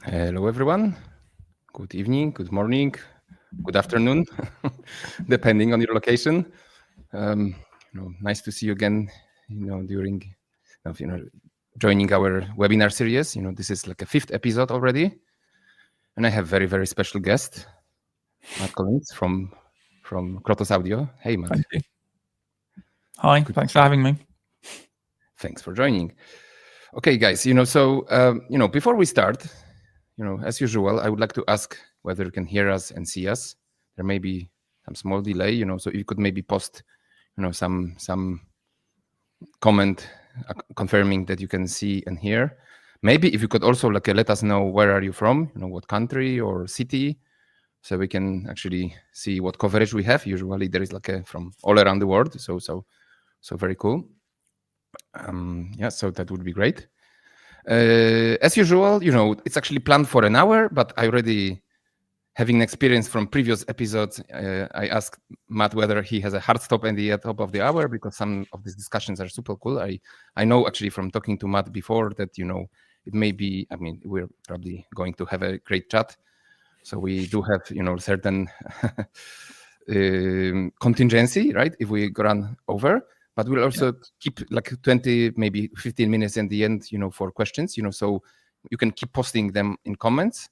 Hello, everyone. Good evening, good morning, good afternoon, depending on your location. Nice to see you again. During joining our webinar series. This is like a 5th episode already, and I have very special guest, Matt Collings from Krotos Audio. Hey, Matt. Thank you. Hi, thanks for having me. Thanks for joining. Okay, guys. Before we start, as usual, I would like to ask whether you can hear us and see us. There may be some small delay, so if you could maybe post, some comment confirming that you can see and hear. Maybe if you could also let us know where are you from, what country or city, so we can actually see what coverage we have. Usually there is from all around the world, so very cool. So that would be great. As usual, it's actually planned for an hour, but I already, having experience from previous episodes, I asked Matt whether he has a hard stop at the top of the hour, because some of these discussions are super cool. I know actually from talking to Matt before that, it may be, we're probably going to have a great chat. So we do have, certain contingency, right? If we run over. But we'll also keep 20, maybe 15 minutes in the end, for questions, so you can keep posting them in comments.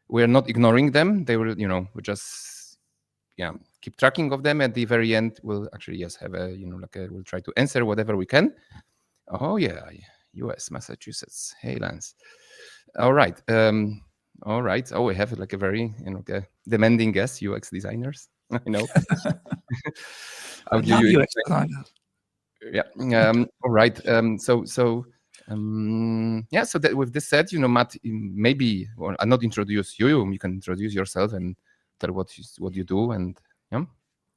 We're not ignoring them. They will, we just, keep tracking of them. At the very end, we'll actually, have we'll try to answer whatever we can. Oh, yeah. US, Massachusetts. Hey, Lance. All right. All right. Oh, we have a very, demanding guest, UX designers. I know. How do you UX designers? Yeah. All right. So that with this said, Matt, maybe I'll not introduce you. You can introduce yourself and tell what you do, and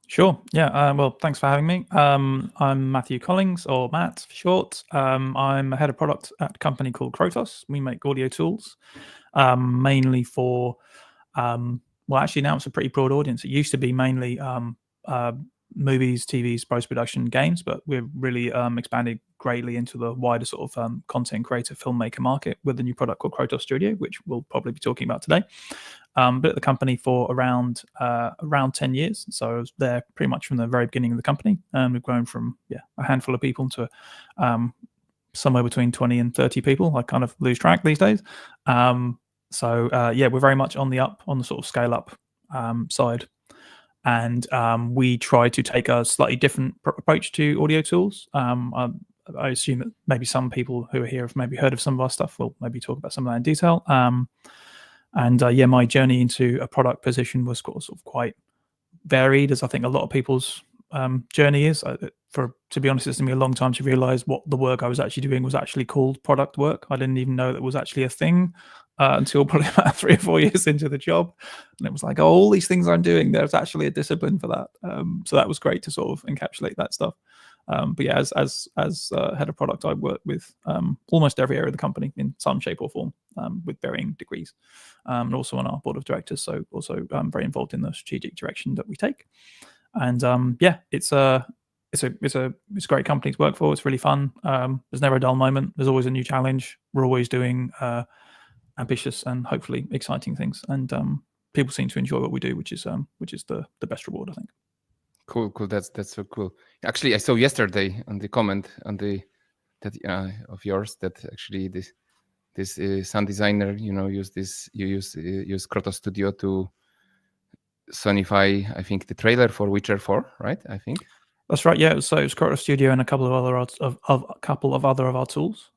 Sure. Yeah. Well, thanks for having me. I'm Matthew Collings, or Matt for short. I'm a head of product at a company called Krotos. We make audio tools, mainly for, well, actually now it's a pretty broad audience. It used to be mainly movies, TVs, post-production, games, but we've really expanded greatly into the wider sort of content creator, filmmaker market with a new product called Krotos Studio, which we'll probably be talking about today. Been at the company for around 10 years, so I was there pretty much from the very beginning of the company, and we've grown from a handful of people to somewhere between 20 and 30 people. I kind of lose track these days. So we're very much on the up, on the sort of scale up side. And we try to take a slightly different approach to audio tools. I assume that maybe some people who are here have maybe heard of some of our stuff. We'll maybe talk about some of that in detail. My journey into a product position was sort of quite varied, as I think a lot of people's journey is. To be honest, it's taken me a long time to realize what the work I was actually doing was actually called product work. I didn't even know that was actually a thing until probably about 3 or 4 years into the job. And it was like, all these things I'm doing, there's actually a discipline for that. So that was great to sort of encapsulate that stuff. As head of product, I work with almost every area of the company in some shape or form, with varying degrees, and also on our board of directors. So also very involved in the strategic direction that we take. And it's a great company to work for. It's really fun. There's never a dull moment. There's always a new challenge. We're always doing ambitious and hopefully exciting things. And people seem to enjoy what we do, which is the best reward, I think. Cool. That's so cool. Actually, I saw yesterday on the comment on of yours that actually this sound designer, use Krotos Studio to sonify, I think, the trailer for Witcher 4, right? I think that's right. Yeah. So it's Krotos Studio and a couple of other of our tools.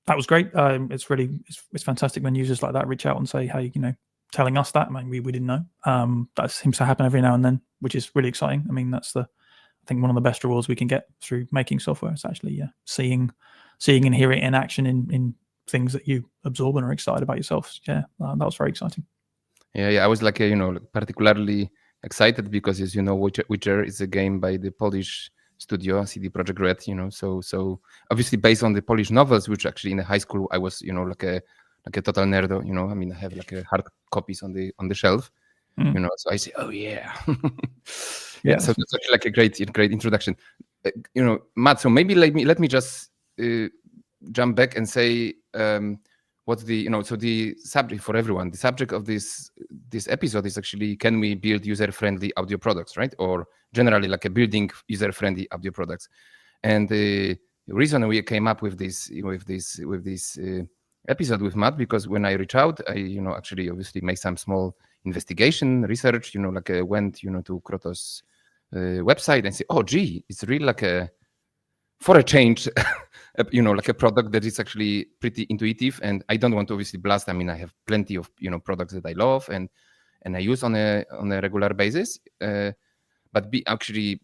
That was great. It's fantastic when users like that reach out and say, "Hey, telling us that." I mean, we didn't know. That seems to happen every now and then, which is really exciting. I mean, that's I think one of the best rewards we can get through making software. It's actually seeing and hearing in action in things that you absorb and are excited about yourself. Yeah, that was very exciting. Yeah. I was particularly excited because, as you know, Witcher is a game by the Polish studio CD Projekt Red. So obviously based on the Polish novels, which actually in the high school I was, like a total nerdo. I mean, I have hard copies on the shelf. So I say, oh yeah. Yeah. So that's actually a great introduction. Matt. So maybe let me just jump back and say, what's the so the subject for everyone. The subject of this episode is actually, can we build user-friendly audio products, right? Or generally like a building user-friendly audio products. And the reason we came up with this episode with Matt, because when I reached out, I actually obviously made some small investigation research. Like I went to Krotos website and say, oh gee, it's really like for a change, like a product that is actually pretty intuitive. And I don't want to obviously blast. I mean, I have plenty of products that I love and I use on a regular basis. But actually,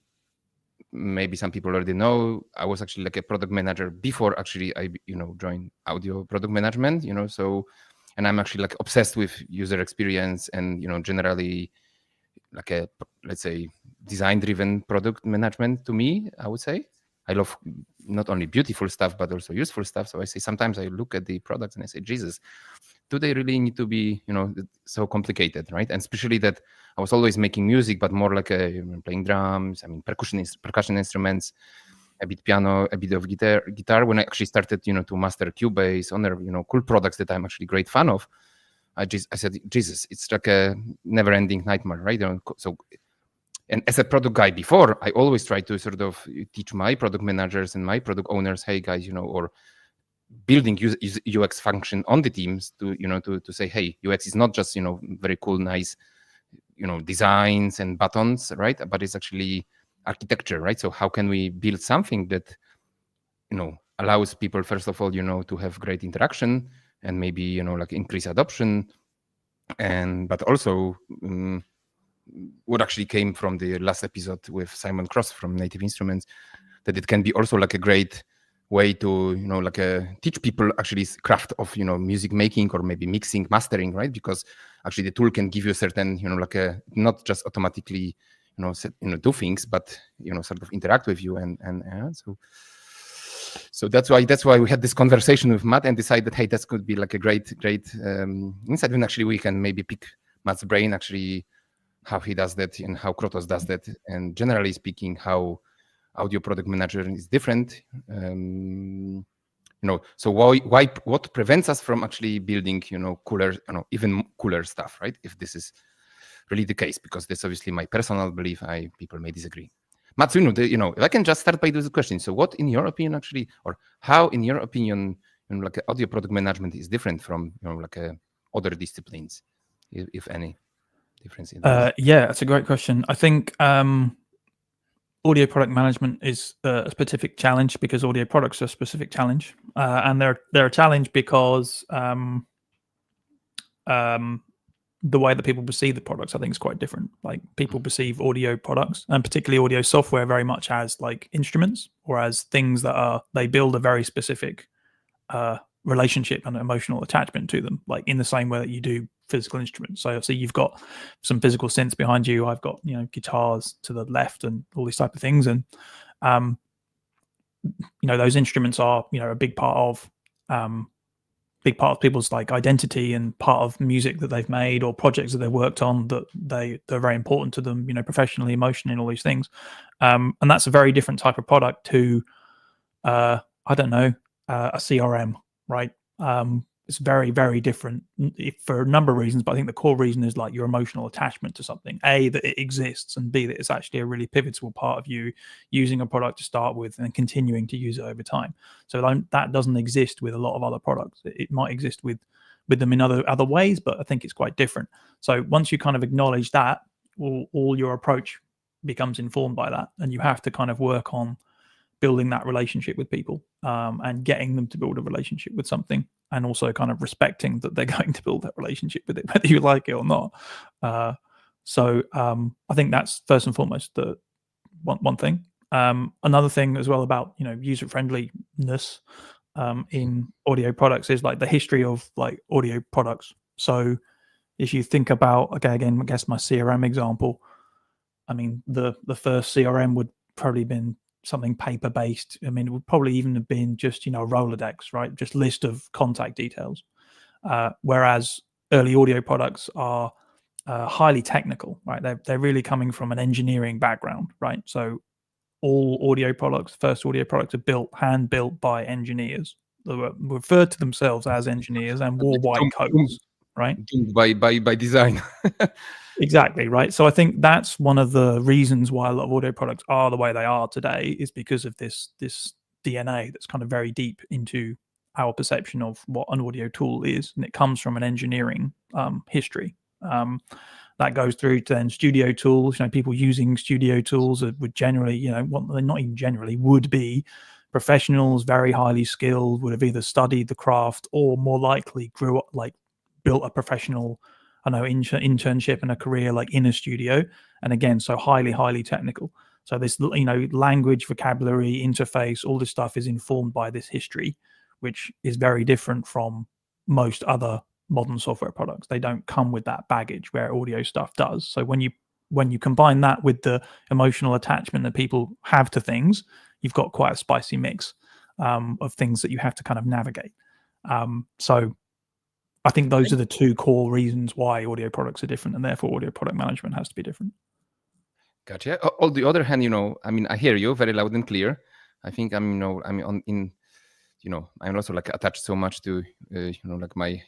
maybe some people already know, I was actually like a product manager before actually I joined audio product management. So, and I'm actually like obsessed with user experience and generally like a, let's say, design driven product management. To me, I would say I love not only beautiful stuff but also useful stuff. So I say sometimes I look at the products and I say, Jesus, do they really need to be so complicated, right? And especially that I was always making music, but more like playing drums, I mean percussion instruments, a bit piano, a bit of guitar. When I actually started to master Cubase, other cool products that I'm actually great fan of, I said, Jesus, it's like a never-ending nightmare, right? So, and as a product guy before, I always try to sort of teach my product managers and my product owners, hey guys, or building UX function on the teams to to say, hey, UX is not just very cool, nice designs and buttons, right? But it's actually architecture, right? So how can we build something that allows people, first of all, to have great interaction and maybe like increase adoption, and but also what actually came from the last episode with Simon Cross from Native Instruments, that it can be also like a great way to like teach people actually craft of music making or maybe mixing, mastering, right? Because actually the tool can give you certain like a not just automatically do things, but sort of interact with you and so that's why we had this conversation with Matt and decided, hey, that could be like a great insight. And actually we can maybe pick Matt's brain actually how he does that and how Krotos does that, and generally speaking how audio product manager is different. So why what prevents us from actually building cooler, even cooler stuff, right? If this is really the case, because that's obviously my personal belief. People may disagree. Matsuno, if I can just start by this question. So what in your opinion actually, or how in your opinion, like audio product management is different from like other disciplines, if any difference in yeah, that's a great question. I think audio product management is a specific challenge because audio products are a specific challenge, and they're a challenge because the way that people perceive the products, I think, is quite different. Like people perceive audio products and particularly audio software very much as like instruments or as things that they build a very specific relationship and emotional attachment to them, like in the same way that you do physical instruments. So you've got some physical synths behind you. I've got guitars to the left and all these type of things, and those instruments are a big part of people's like identity and part of music that they've made or projects that they've worked on, that they're very important to them, professionally, emotionally, and all these things. And that's a very different type of product to a CRM, right? It's very, very different for a number of reasons, but I think the core reason is like your emotional attachment to something. A, that it exists, and B, that it's actually a really pivotal part of you using a product to start with and continuing to use it over time. So that doesn't exist with a lot of other products. It might exist with them in other ways, but I think it's quite different. So once you kind of acknowledge that, all your approach becomes informed by that, and you have to kind of work on building that relationship with people, and getting them to build a relationship with something, and also kind of respecting that they're going to build that relationship with it, whether you like it or not. So I think that's first and foremost the one thing. Another thing as well about user friendliness in audio products is like the history of like audio products. So if you think about, again, I guess my CRM example, I mean the first CRM would probably been something paper based. I mean, it would probably even have been just a Rolodex, right? Just list of contact details. Whereas early audio products are highly technical, right? They're really coming from an engineering background, right? So all first audio products are hand built by engineers, referred to themselves as engineers and wore white coats, right? By design. Exactly, right. So I think that's one of the reasons why a lot of audio products are the way they are today, is because of this DNA that's kind of very deep into our perception of what an audio tool is, and it comes from an engineering history. That goes through to then studio tools. People using studio tools would generally, not even generally, would be professionals, very highly skilled, would have either studied the craft or more likely grew up, built a professional, internship and a career in a studio. And again, so highly technical. So this, language, vocabulary, interface, all this stuff is informed by this history, which is very different from most other modern software products. They don't come with that baggage where audio stuff does. So when you combine that with the emotional attachment that people have to things, you've got quite a spicy mix of things that you have to kind of navigate. So I think those are the two core reasons why audio products are different, and therefore audio product management has to be different. Gotcha. On the other hand, I hear you very loud and clear. I think I'm also attached so much to my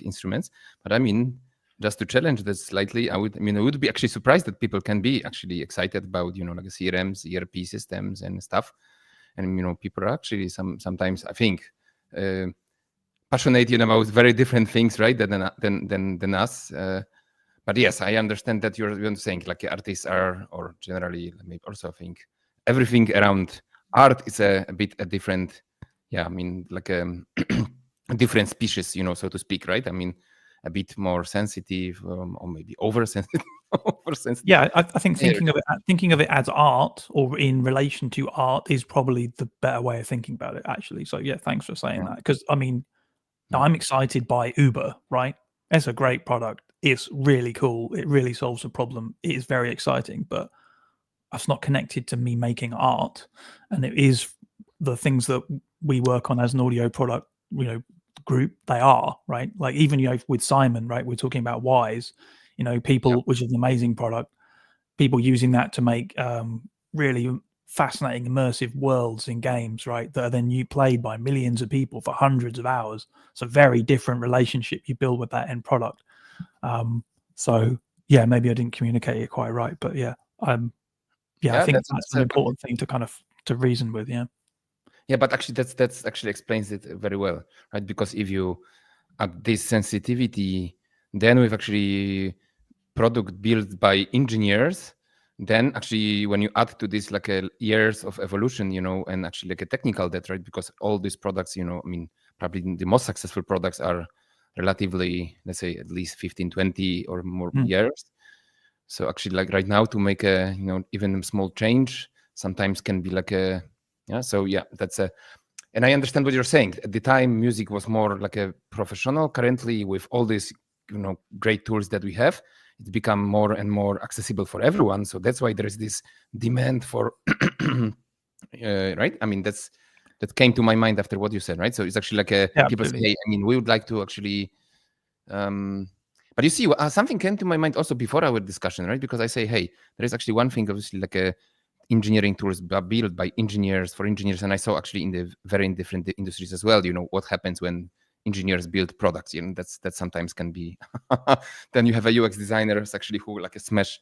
instruments. But just to challenge this slightly, I would be actually surprised that people can be actually excited about CRMs, ERP systems and stuff. And people are actually sometimes, I think, passionate about very different things, right? Than us. But yes, I understand that you're saying artists are, or generally maybe also think everything around art is a bit a different. Yeah, a different species, so to speak, right? A bit more sensitive, or maybe oversensitive. Yeah, I think thinking of it as art or in relation to art is probably the better way of thinking about it, actually. So yeah, thanks for saying that. Because I'm excited by Uber, right? It's a great product. It's really cool. It really solves a problem. It is very exciting, but that's not connected to me making art. And it is the things that we work on as an audio product, group. They are, right? Even with Simon, right? We're talking about Wise, people, which is an amazing product. People using that to make really fascinating immersive worlds in games, right? That are then played by millions of people for hundreds of hours. It's a very different relationship you build with that end product. So yeah, maybe I didn't communicate it quite right, but yeah, I think that's an important thing to reason with. Yeah, but actually that's actually explains it very well, right? Because if you add this sensitivity, then with actually product built by engineers, then actually when you add to this years of evolution, and actually a technical debt, right? Because all these products, probably the most successful products are relatively, let's say, at least 15, 20 or more years. So actually right now to make a, even a small change sometimes can be so yeah, that's and I understand what you're saying. At the time, music was more like a professional. Currently, with all these, great tools that we have, it's become more and more accessible for everyone. So that's why there is this demand for, right? That came to my mind after what you said, right? So it's actually people say, hey, we would like to actually, but you see, something came to my mind also before our discussion, right? Because I say, hey, there is actually one thing, obviously, engineering tools built by engineers for engineers, and I saw actually in the very different industries as well. What happens when engineers build products? That sometimes can be. Then you have a UX designers actually who smash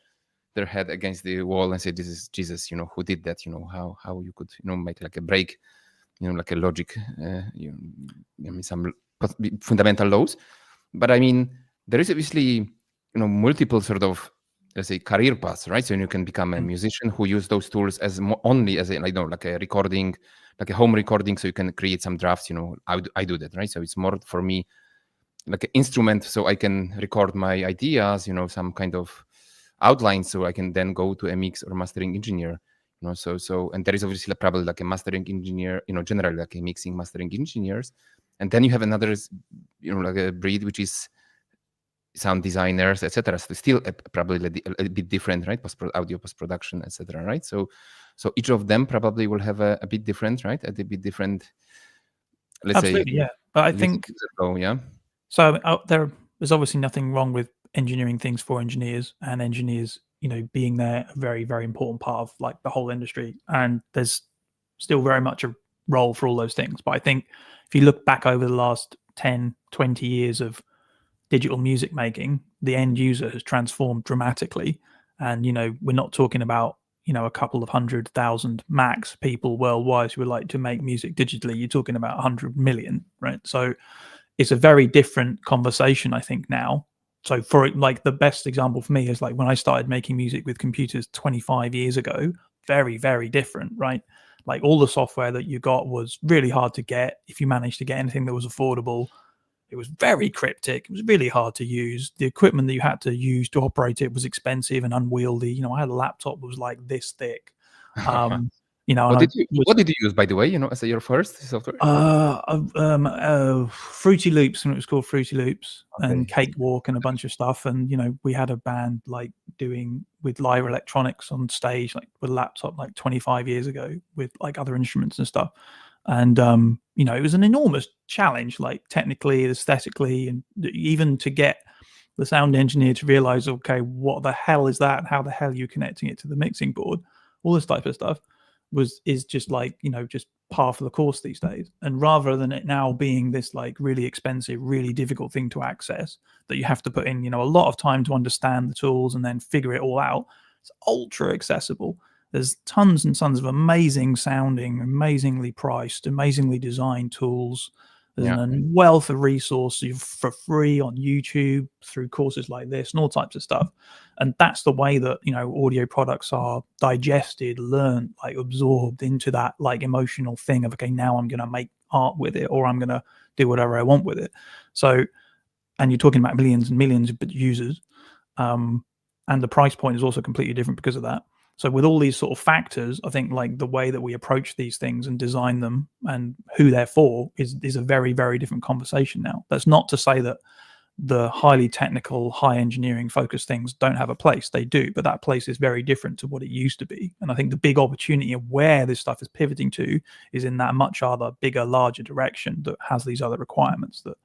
their head against the wall and say, "This is Jesus." Who did that? How you could make a break, a logic, some fundamental laws. But there is obviously multiple sort of, let's say, career paths, right? So you can become a musician who use those tools as only as a recording, like a home recording, so you can create some drafts. I do that, right? So it's more for me like an instrument, so I can record my ideas, some kind of outline, so I can then go to a mix or mastering engineer. So and there is obviously probably a mastering engineer, generally a mixing mastering engineers, and then you have another, a breed which is sound designers, etc. So still probably a bit different, right? Audio post-production, etc. Right? So each of them probably will have a bit different, right? A bit different. Let's Absolutely, say, yeah. But I think yeah. So there's obviously nothing wrong with engineering things for engineers, and engineers, being there a very, very important part of the whole industry. And there's still very much a role for all those things. But I think if you look back over the last 10, 20 years of digital music making, the end user has transformed dramatically. And, we're not talking about, a couple of 100,000 max people worldwide who would like to make music digitally. You're talking about 100 million, right? So it's a very different conversation, I think, now. So for like the best example for me is like when I started making music with computers 25 years ago, very, very different, right? Like all the software that you got was really hard to get. If you managed to get anything that was affordable, it was very cryptic. It was really hard to use. The equipment that you had to use to operate it was expensive and unwieldy. I had a laptop that was like this thick. And What did you use, by the way, as your first software? Fruity Loops, and it was called Fruity Loops, Okay. and Cakewalk and a bunch of stuff. And we had a band like doing with live electronics on stage, like with a laptop, like 25 years ago, with like other instruments and stuff. And it was an enormous challenge, like technically, aesthetically, and even to get the sound engineer to realize, okay, what the hell is that? How the hell are you connecting it to the mixing board? All this type of stuff is just like, just par for the course these days. And rather than it now being this like really expensive, really difficult thing to access that you have to put in, a lot of time to understand the tools and then figure it all out, it's ultra accessible. There's tons and tons of amazing sounding, amazingly priced, amazingly designed tools. There's a wealth of resources for free on YouTube through courses like this and all types of stuff. And that's the way that, audio products are digested, learned, like absorbed into that like emotional thing of, okay, now I'm going to make art with it, or I'm going to do whatever I want with it. So, and you're talking about millions and millions of users. And the price point is also completely different because of that. So with all these sort of factors, I think like the way that we approach these things and design them and who they're for is a very, very different conversation now. That's not to say that the highly technical, high engineering focused things don't have a place. They do, but that place is very different to what it used to be. And I think the big opportunity of where this stuff is pivoting to is in that much other bigger, larger direction that has these other requirements that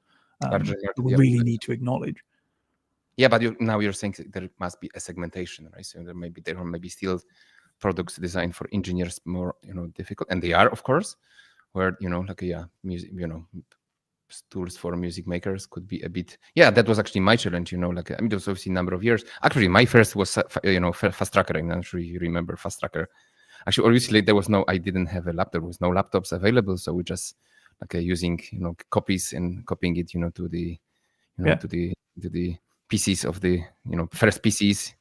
we really need to acknowledge. Yeah, but now you're saying there must be a segmentation, right? So there may be still products designed for engineers more, difficult, and they are, of course, where music, tools for music makers could be a bit. Yeah, that was actually my challenge. It was obviously a number of years. Actually, my first was Fast Tracker. I'm not sure you remember Fast Tracker. Actually, obviously I didn't have a laptop. There was no laptops available, so we just using copies and copying it to the to the PCs of the first PCs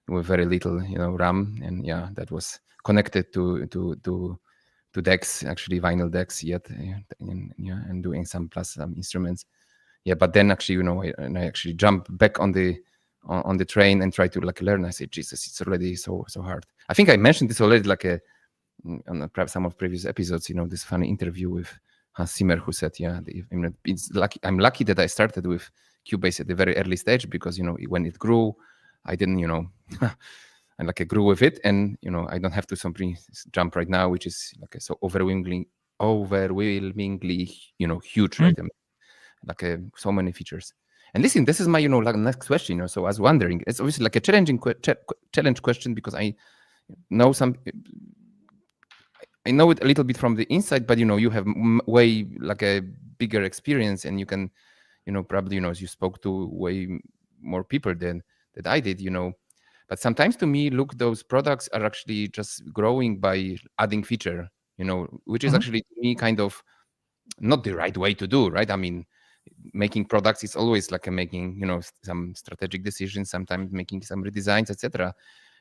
with very little RAM, and that was connected to decks, actually vinyl decks and doing some instruments. But then actually I actually jump back on the train and try to learn. I say, Jesus, it's already so hard. I think I mentioned this already on perhaps some of previous episodes, this funny interview with Hans Zimmer, who said, I'm lucky that I started with Cubase at the very early stage, because when it grew, I didn't I grew with it, and I don't have to simply jump right now, which is so overwhelmingly huge, right? So many features. And listen, this is my next question. So I was wondering, it's obviously a challenging challenge question, because I know I know it a little bit from the inside, but you have way a bigger experience, and you can probably as you spoke to way more people than that I did, but sometimes to me, look, those products are actually just growing by adding feature, which is actually to me kind of not the right way to do, right? I mean, making products is always making some strategic decisions, sometimes making some redesigns, etc.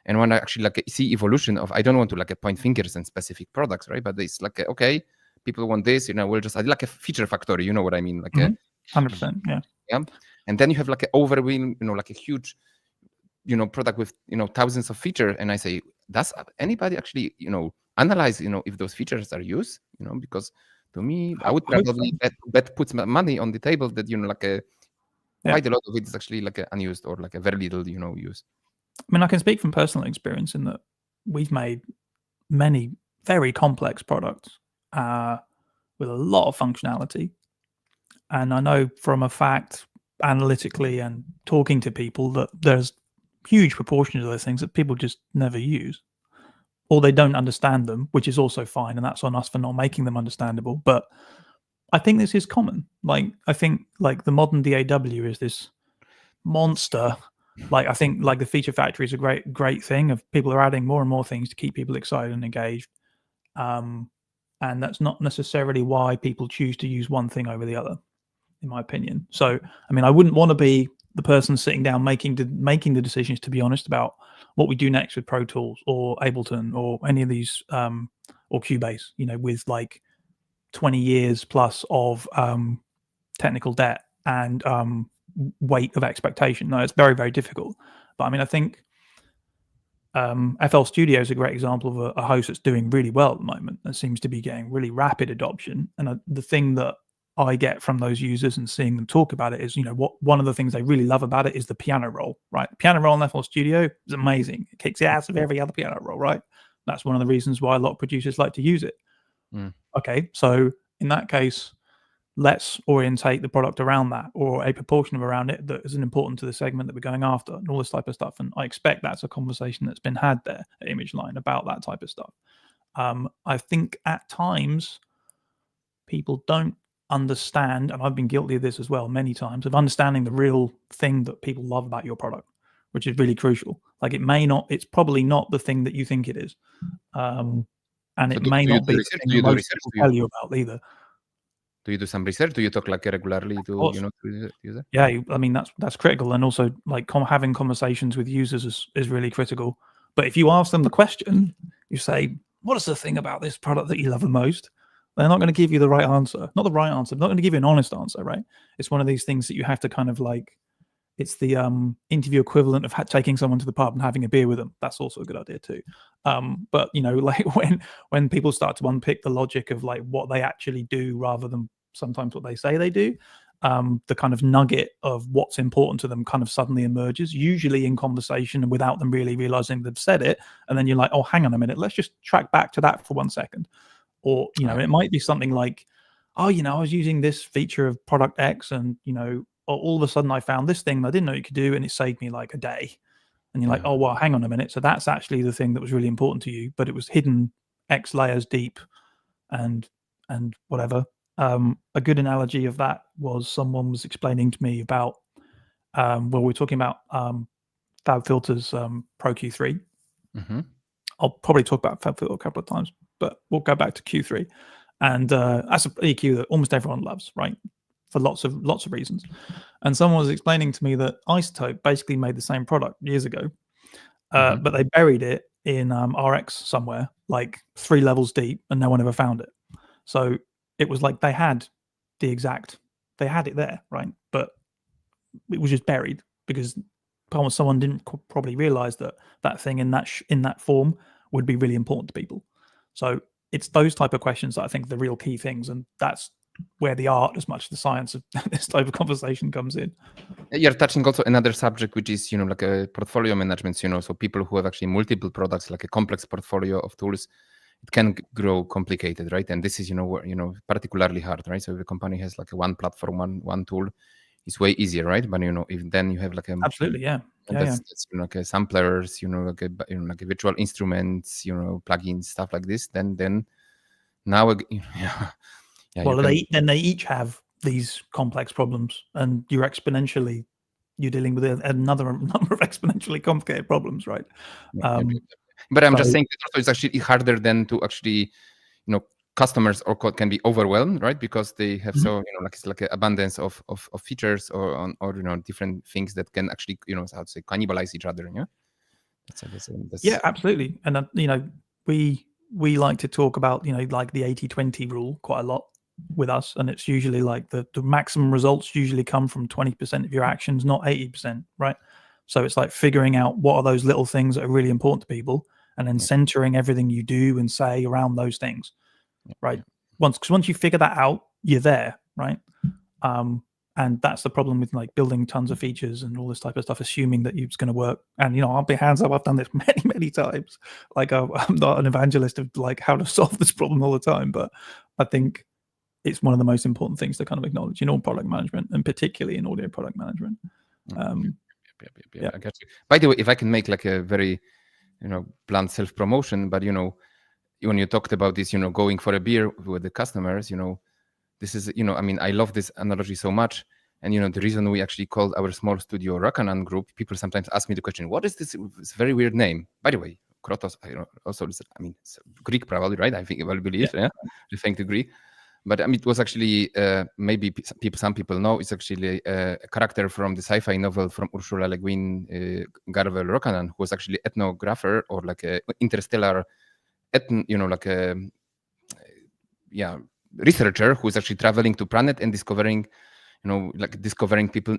And when I actually see evolution of, I don't want to point fingers in specific products, right? But it's okay, people want this, we'll just add a feature factory, you know what I mean? 100%, yeah. And then you have an overwhelm, a huge, product with thousands of features. And I say, does anybody actually analyze if those features are used? Because to me, I would probably bet put money on the table that quite a lot of it is actually unused, or a very little use. I mean, I can speak from personal experience in that we've made many very complex products with a lot of functionality. And I know from a fact, analytically and talking to people, that there's huge proportions of those things that people just never use. or they don't understand them, which is also fine, and that's on us for not making them understandable. But I think this is common. Like, I think like the modern DAW is this monster. Like, I think like the feature factory is a great thing of people are adding more and more things to keep people excited and engaged. And that's not necessarily why people choose to use one thing over the other, in my opinion. So, I mean, I wouldn't want to be the person sitting down making the decisions, to be honest, about what we do next with Pro Tools or Ableton or any of these, or Cubase, with like 20 years plus of technical debt and weight of expectation. No, it's very, very difficult. But I mean, I think FL Studio is a great example of a host that's doing really well at the moment. That seems to be getting really rapid adoption. And the thing that I get from those users and seeing them talk about it is, one of the things they really love about it is the piano roll, right? The piano roll in FL Studio is amazing. It kicks the ass of every other piano roll, right? That's one of the reasons why a lot of producers like to use it. Okay, so in that case, let's orientate the product around that, or a proportion of around it that isn't important to the segment that we're going after, and all this type of stuff. And I expect that's a conversation that's been had there at ImageLine about that type of stuff. I think at times people don't understand, and I've been guilty of this as well many times, of understanding the real thing that people love about your product, which is really crucial. Like, it's probably not the thing that you think it is. And so it may not be the thing that most people tell you about either. Do you do some research? Do you talk like regularly to to users? Yeah, I mean that's critical, and also like having conversations with users is really critical. But if you ask them the question, you say, "What is the thing about this product that you love the most?" They're not going to give you the right answer. Not the right answer. They're not going to give you an honest answer, right? It's one of these things that you have to kind of like. It's the interview equivalent of taking someone to the pub and having a beer with them. That's also a good idea too. But like when people start to unpick the logic of like what they actually do rather than sometimes what they say they do, the kind of nugget of what's important to them kind of suddenly emerges, usually in conversation and without them really realizing they've said it. And then you're like, oh, hang on a minute, let's just track back to that for 1 second. Or, it might be something like, oh, I was using this feature of product X and, all of a sudden I found this thing that I didn't know you could do, and it saved me like a day. And you're like, oh, well, hang on a minute. So that's actually the thing that was really important to you, but it was hidden X layers deep and whatever. A good analogy of that was someone was explaining to me about, we're talking about FabFilter's Pro Q3. Mm-hmm. I'll probably talk about FabFilter a couple of times, but we'll go back to Q3. And that's an EQ that almost everyone loves, right? For lots of reasons. And someone was explaining to me that Isotope basically made the same product years ago, but they buried it in RX somewhere, like 3 levels deep, and no one ever found it. So it was like they had it there, right? But it was just buried because someone didn't probably realize that thing in that form would be really important to people. So it's those type of questions that I think are the real key things, and that's where the art as much as the science of this type of conversation comes in. You're touching also another subject, which is, like a portfolio management, so people who have actually multiple products, like a complex portfolio of tools, it can grow complicated, right? And this is, particularly hard, right? So if a company has like a one platform, one tool, it's way easier, right? But, if then you have like a... Absolutely, yeah. That's like a samplers, like a virtual instruments, plugins, stuff like this, then now, well, they each have these complex problems, and you're dealing with another number of exponentially complicated problems, right? But I'm just saying that also it's actually harder than to actually, customers can be overwhelmed, right? Because they have it's like an abundance of features or different things that can actually, how to say, cannibalize each other. Yeah. Yeah, absolutely. And we like to talk about like the 80-20 rule quite a lot with us, and it's usually like the maximum results usually come from 20% of your actions, not 80%, right? So it's like figuring out what are those little things that are really important to people, and then centering everything you do and say around those things, right? Once you figure that out, you're there, right? And that's the problem with like building tons of features and all this type of stuff, assuming that it's going to work. And I'll be hands up, I've done this many times. Like I'm not an evangelist of like how to solve this problem all the time, but I think it's one of the most important things to kind of acknowledge in all product management, and particularly in audio product management. I got you. By the way, if I can make like a very blunt self-promotion, but when you talked about this, going for a beer with the customers, this is, I mean, I love this analogy so much. And, the reason we actually called our small studio Rakanan Group, people sometimes ask me the question, what is this very weird name? By the way, Krotos, also, it's Greek probably, right? I think, I believe, yeah, referring to Greek. But it was actually, maybe some people know, it's actually a character from the sci-fi novel from Ursula Le Guin, Garvel Rokanan, who was actually ethnographer or like a interstellar, researcher who's actually traveling to planet and discovering, discovering people,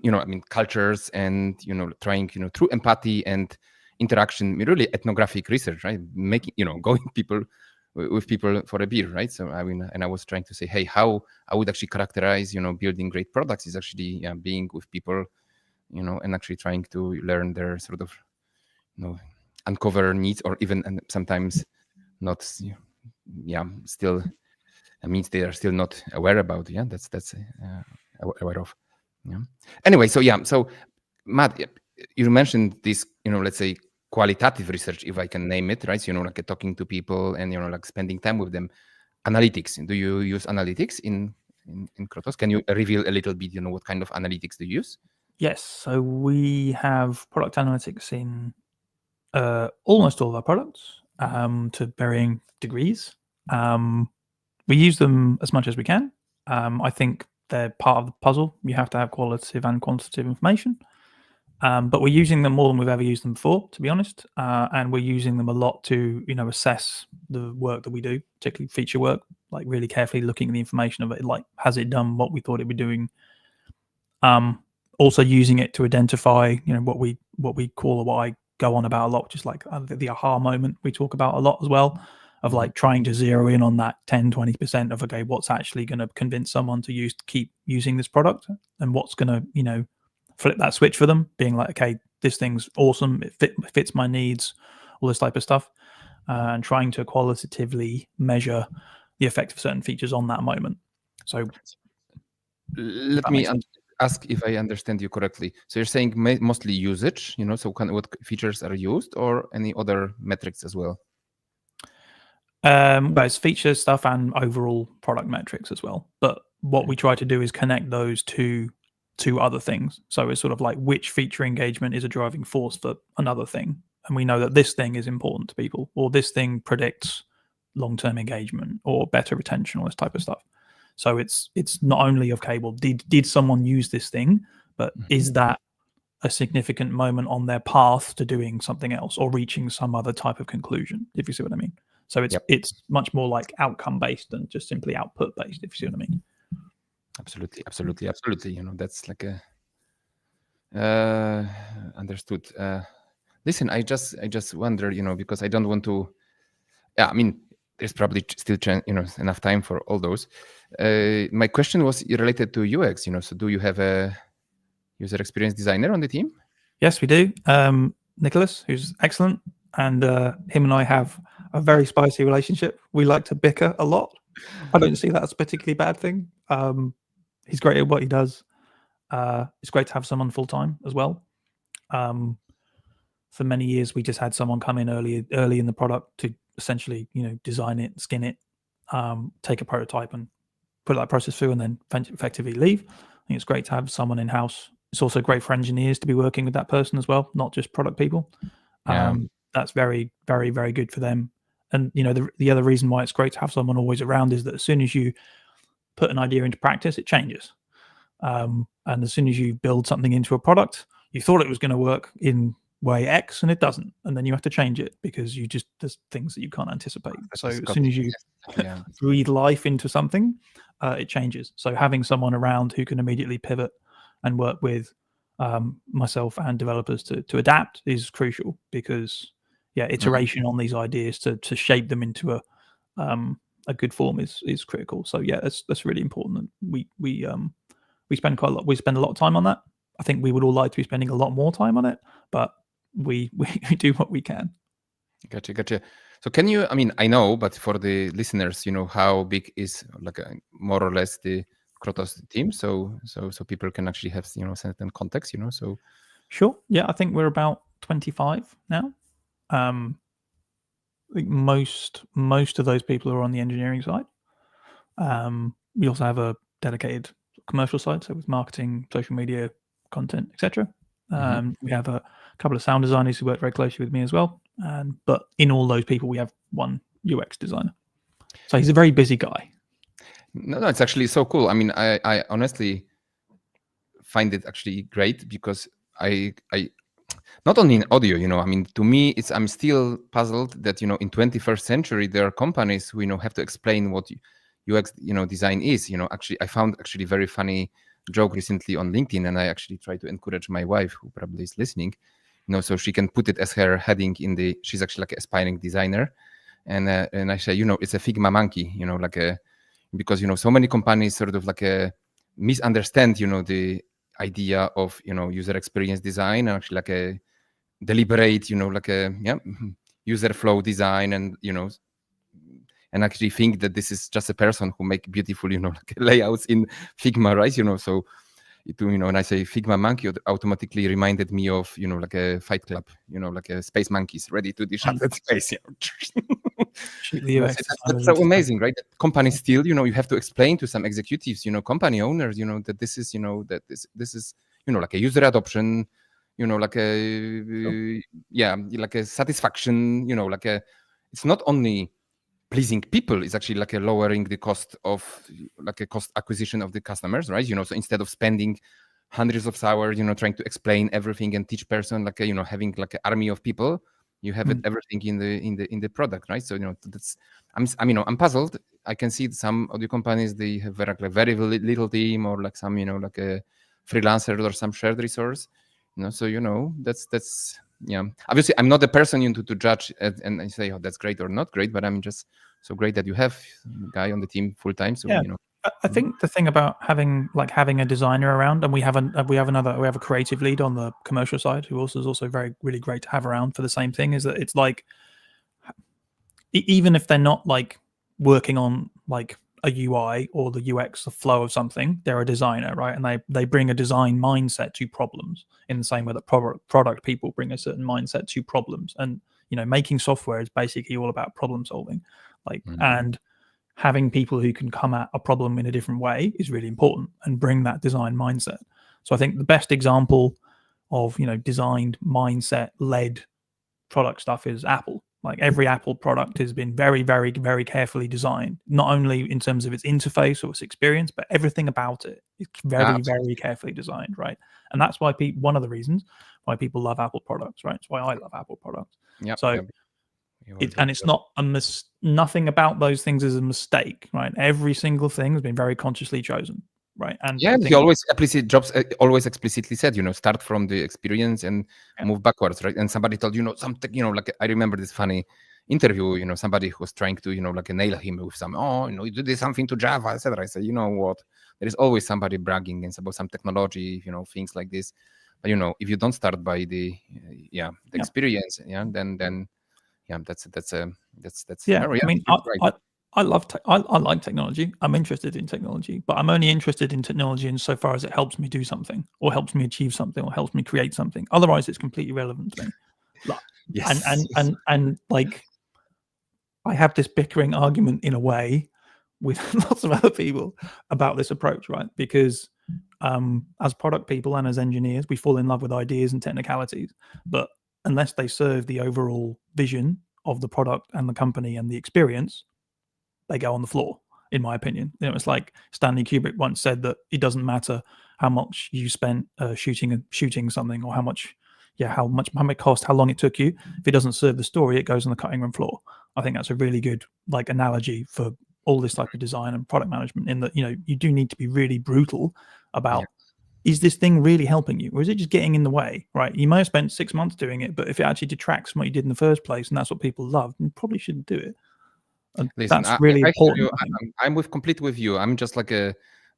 cultures, and trying, through empathy and interaction, really ethnographic research, right? Making, going with people for a beer, right? So and I was trying to say, hey, how I would actually characterize, building great products is actually being with people, and actually trying to learn their sort of, uncover needs, or even, and sometimes not, still means they are still not aware about. Yeah, that's aware of. Yeah. Anyway, so Matt, you mentioned this, let's say qualitative research, if I can name it, right? So, like talking to people and like spending time with them. Analytics. Do you use analytics in Krotos? Can you reveal a little bit? What kind of analytics do you use? Yes, so we have product analytics in almost all of our products, to varying degrees. We use them as much as we can. I think they're part of the puzzle. You have to have qualitative and quantitative information. But we're using them more than we've ever used them before, to be honest. And we're using them a lot to, assess the work that we do, particularly feature work, like really carefully looking at the information of it, like has it done what we thought it would be doing? Also using it to identify, what we call, or what I go on about a lot, just like the aha moment we talk about a lot as well, of like trying to zero in on that 10-20% of, okay, what's actually going to convince someone to keep using this product, and what's going to, flip that switch for them, being like, okay, this thing's awesome, it fits my needs, all this type of stuff, and trying to qualitatively measure the effect of certain features on that moment. So let me ask if I understand you correctly. So you're saying mostly usage, so what features are used, or any other metrics as well? Well, it's feature stuff and overall product metrics as well. But what we try to do is connect those to other things. So it's sort of like which feature engagement is a driving force for another thing. And we know that this thing is important to people, or this thing predicts long-term engagement or better retention, all this type of stuff. So it's not only, okay, well, did someone use this thing, but is that a significant moment on their path to doing something else or reaching some other type of conclusion, if you see what I mean. So it's much more like outcome-based than just simply output-based, if you see what I mean. Absolutely. That's like a understood. Listen, I just wonder, because I don't want to. Yeah, I mean, there's probably still enough time for all those. My question was related to UX. So do you have a user experience designer on the team? Yes, we do. Nicholas, who's excellent, and him and I have a very spicy relationship. We like to bicker a lot. I don't see that as a particularly bad thing. He's great at what he does. It's great to have someone full time as well. For many years, we just had someone come in early in the product to essentially, design it, skin it, take a prototype, and put that process through, and then effectively leave. I think it's great to have someone in house. It's also great for engineers to be working with that person as well, not just product people. That's very, very, very good for them. And the other reason why it's great to have someone always around is that as soon as you put an idea into practice, it changes. And as soon as you build something into a product, you thought it was going to work in way X and it doesn't, and then you have to change it because there's things that you can't anticipate. So as soon as you breathe life into something, it changes. So having someone around who can immediately pivot and work with myself and developers to adapt is crucial, because iteration on these ideas to shape them into a good form is critical. So that's really important. And we spend quite a lot. We spend a lot of time on that. I think we would all like to be spending a lot more time on it, but we do what we can. Gotcha. So can you? I mean, I know, but for the listeners, how big is like more or less the Krotos team, so people can actually have certain context, So sure, yeah, I think we're about 25 now. I think most of those people are on the engineering side. We also have a dedicated commercial side, so with marketing, social media, content, etc. We have a couple of sound designers who work very closely with me as well. But in all those people, we have one UX designer. So he's a very busy guy. No, it's actually so cool. I mean, I honestly find it actually great because I not only in audio, I mean, to me, I'm still puzzled that, in 21st century, there are companies who, have to explain what UX, design is. Actually, I found actually very funny joke recently on LinkedIn, and I actually try to encourage my wife, who probably is listening, so she can put it as her heading she's actually like an aspiring designer. And I say, it's a Figma monkey, because, so many companies sort of misunderstand, the idea of, user experience design, and actually like a deliberate, user flow design, and, and actually think that this is just a person who make beautiful, layouts in Figma, right? So, when I say Figma monkey, it automatically reminded me of, like a Fight Club, like a space monkeys ready to dish out that space. That's so amazing, right? That companies still, you have to explain to some executives, company owners, that this is, that this is, like a user adoption, like a like a satisfaction, it's not only pleasing people, it's actually like a lowering the cost of like a cost acquisition of the customers, right? So instead of spending hundreds of hours, trying to explain everything and teach person, like having like an army of people, you have it everything in the product, right? So that's I'm puzzled. I can see some audio companies, they have very little team, or like some like a freelancer or some shared resource, so that's obviously I'm not the person to judge and I say, oh, that's great or not great, but I'm just so great that you have a guy on the team full time. So I think the thing about having a designer around, and we have a creative lead on the commercial side who is also really great to have around for the same thing, is that it's like, even if they're not like working on like a UI or the UX, the flow of something, they're a designer, right? And they bring a design mindset to problems in the same way that product people bring a certain mindset to problems. And making software is basically all about problem solving, and having people who can come at a problem in a different way is really important and bring that design mindset. So I think the best example of designed mindset led product stuff is Apple. Like every Apple product has been very, very, very carefully designed, not only in terms of its interface or its experience, but everything about it. It's very, very carefully designed, right? And that's why one of the reasons why people love Apple products, right? It's why I love Apple products. It's not nothing about those things is a mistake, right? Every single thing has been very consciously chosen, right? And he always explicitly said, start from the experience and move backwards, right? And somebody told something, like I remember this funny interview, somebody who was trying to like nail him with some, you did something to Java, etc. I said, you know what, there is always somebody bragging about some technology, things like this. But if you don't start by the experience, then that's I mean, I like technology. I'm interested in technology, but I'm only interested in technology insofar as it helps me do something, or helps me achieve something, or helps me create something. Otherwise, it's completely irrelevant to me. And like, I have this bickering argument in a way with lots of other people about this approach, right? Because as product people and as engineers, we fall in love with ideas and technicalities, but unless they serve the overall vision of the product and the company and the experience, they go on the floor, in my opinion. It's like Stanley Kubrick once said that it doesn't matter how much you spent shooting something, or how much it cost, how long it took you. If it doesn't serve the story, it goes on the cutting room floor. I think that's a really good like analogy for all this type of design and product management, in that you do need to be really brutal about, is this thing really helping you, or is it just getting in the way, right? You may have spent 6 months doing it, but if it actually detracts from what you did in the first place, and that's what people love, you probably shouldn't do it. And listen, that's really important. I'm complete with you. I'm just like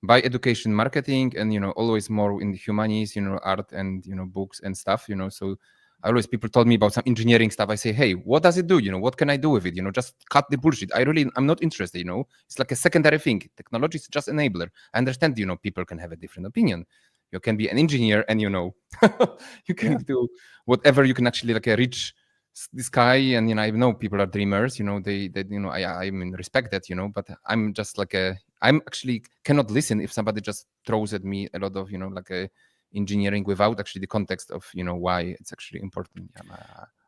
by education marketing, and always more in the humanities, art and books and stuff, so always people told me about some engineering stuff. I say, hey, what does it do? What can I do with it? Just cut the bullshit. I'm not interested. It's like a secondary thing. Technology is just enabler. I understand. People can have a different opinion. You can be an engineer, and you can do whatever you can actually like reach the sky, and I know people are dreamers, they I mean, respect that, but I'm just like I'm actually cannot listen if somebody just throws at me a lot of like a engineering without actually the context of why it's actually important.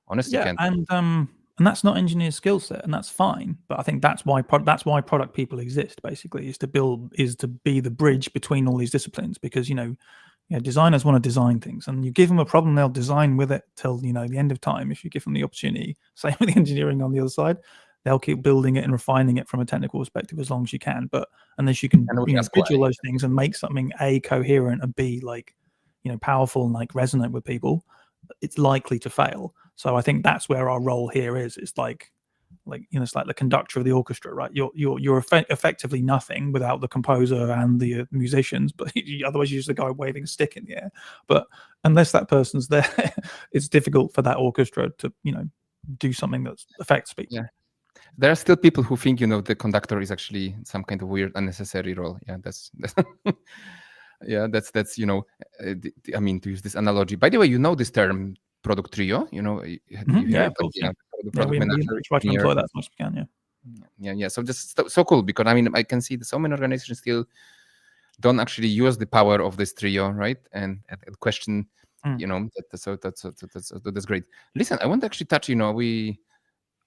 Honestly Yeah, can't. and that's not engineer skill set, and that's fine. But I think that's why product people exist. Basically, is to be the bridge between all these disciplines, because designers want to design things, and you give them a problem, they'll design with it till the end of time. If you give them the opportunity, same with the engineering on the other side, they'll keep building it and refining it from a technical perspective as long as you can. But unless you can bridge all those things and make something A, coherent, and B, like powerful and like resonant with people, it's likely to fail. So I think that's where our role here is. It's like it's like the conductor of the orchestra, right? You're effectively nothing without the composer and the musicians, but otherwise you're just a guy waving a stick in the air. But unless that person's there, it's difficult for that orchestra to do something that affects people. Yeah, there are still people who think the conductor is actually some kind of weird unnecessary role. Yeah, that's yeah, that's I mean, to use this analogy. By the way, this term product trio. Yeah, of course. Yeah, product manager. We try to employ that as much as we can. Yeah. So this is so cool, because I mean, I can see that so many organizations still don't actually use the power of this trio, right? And question, that's great. Listen, I want to actually touch. We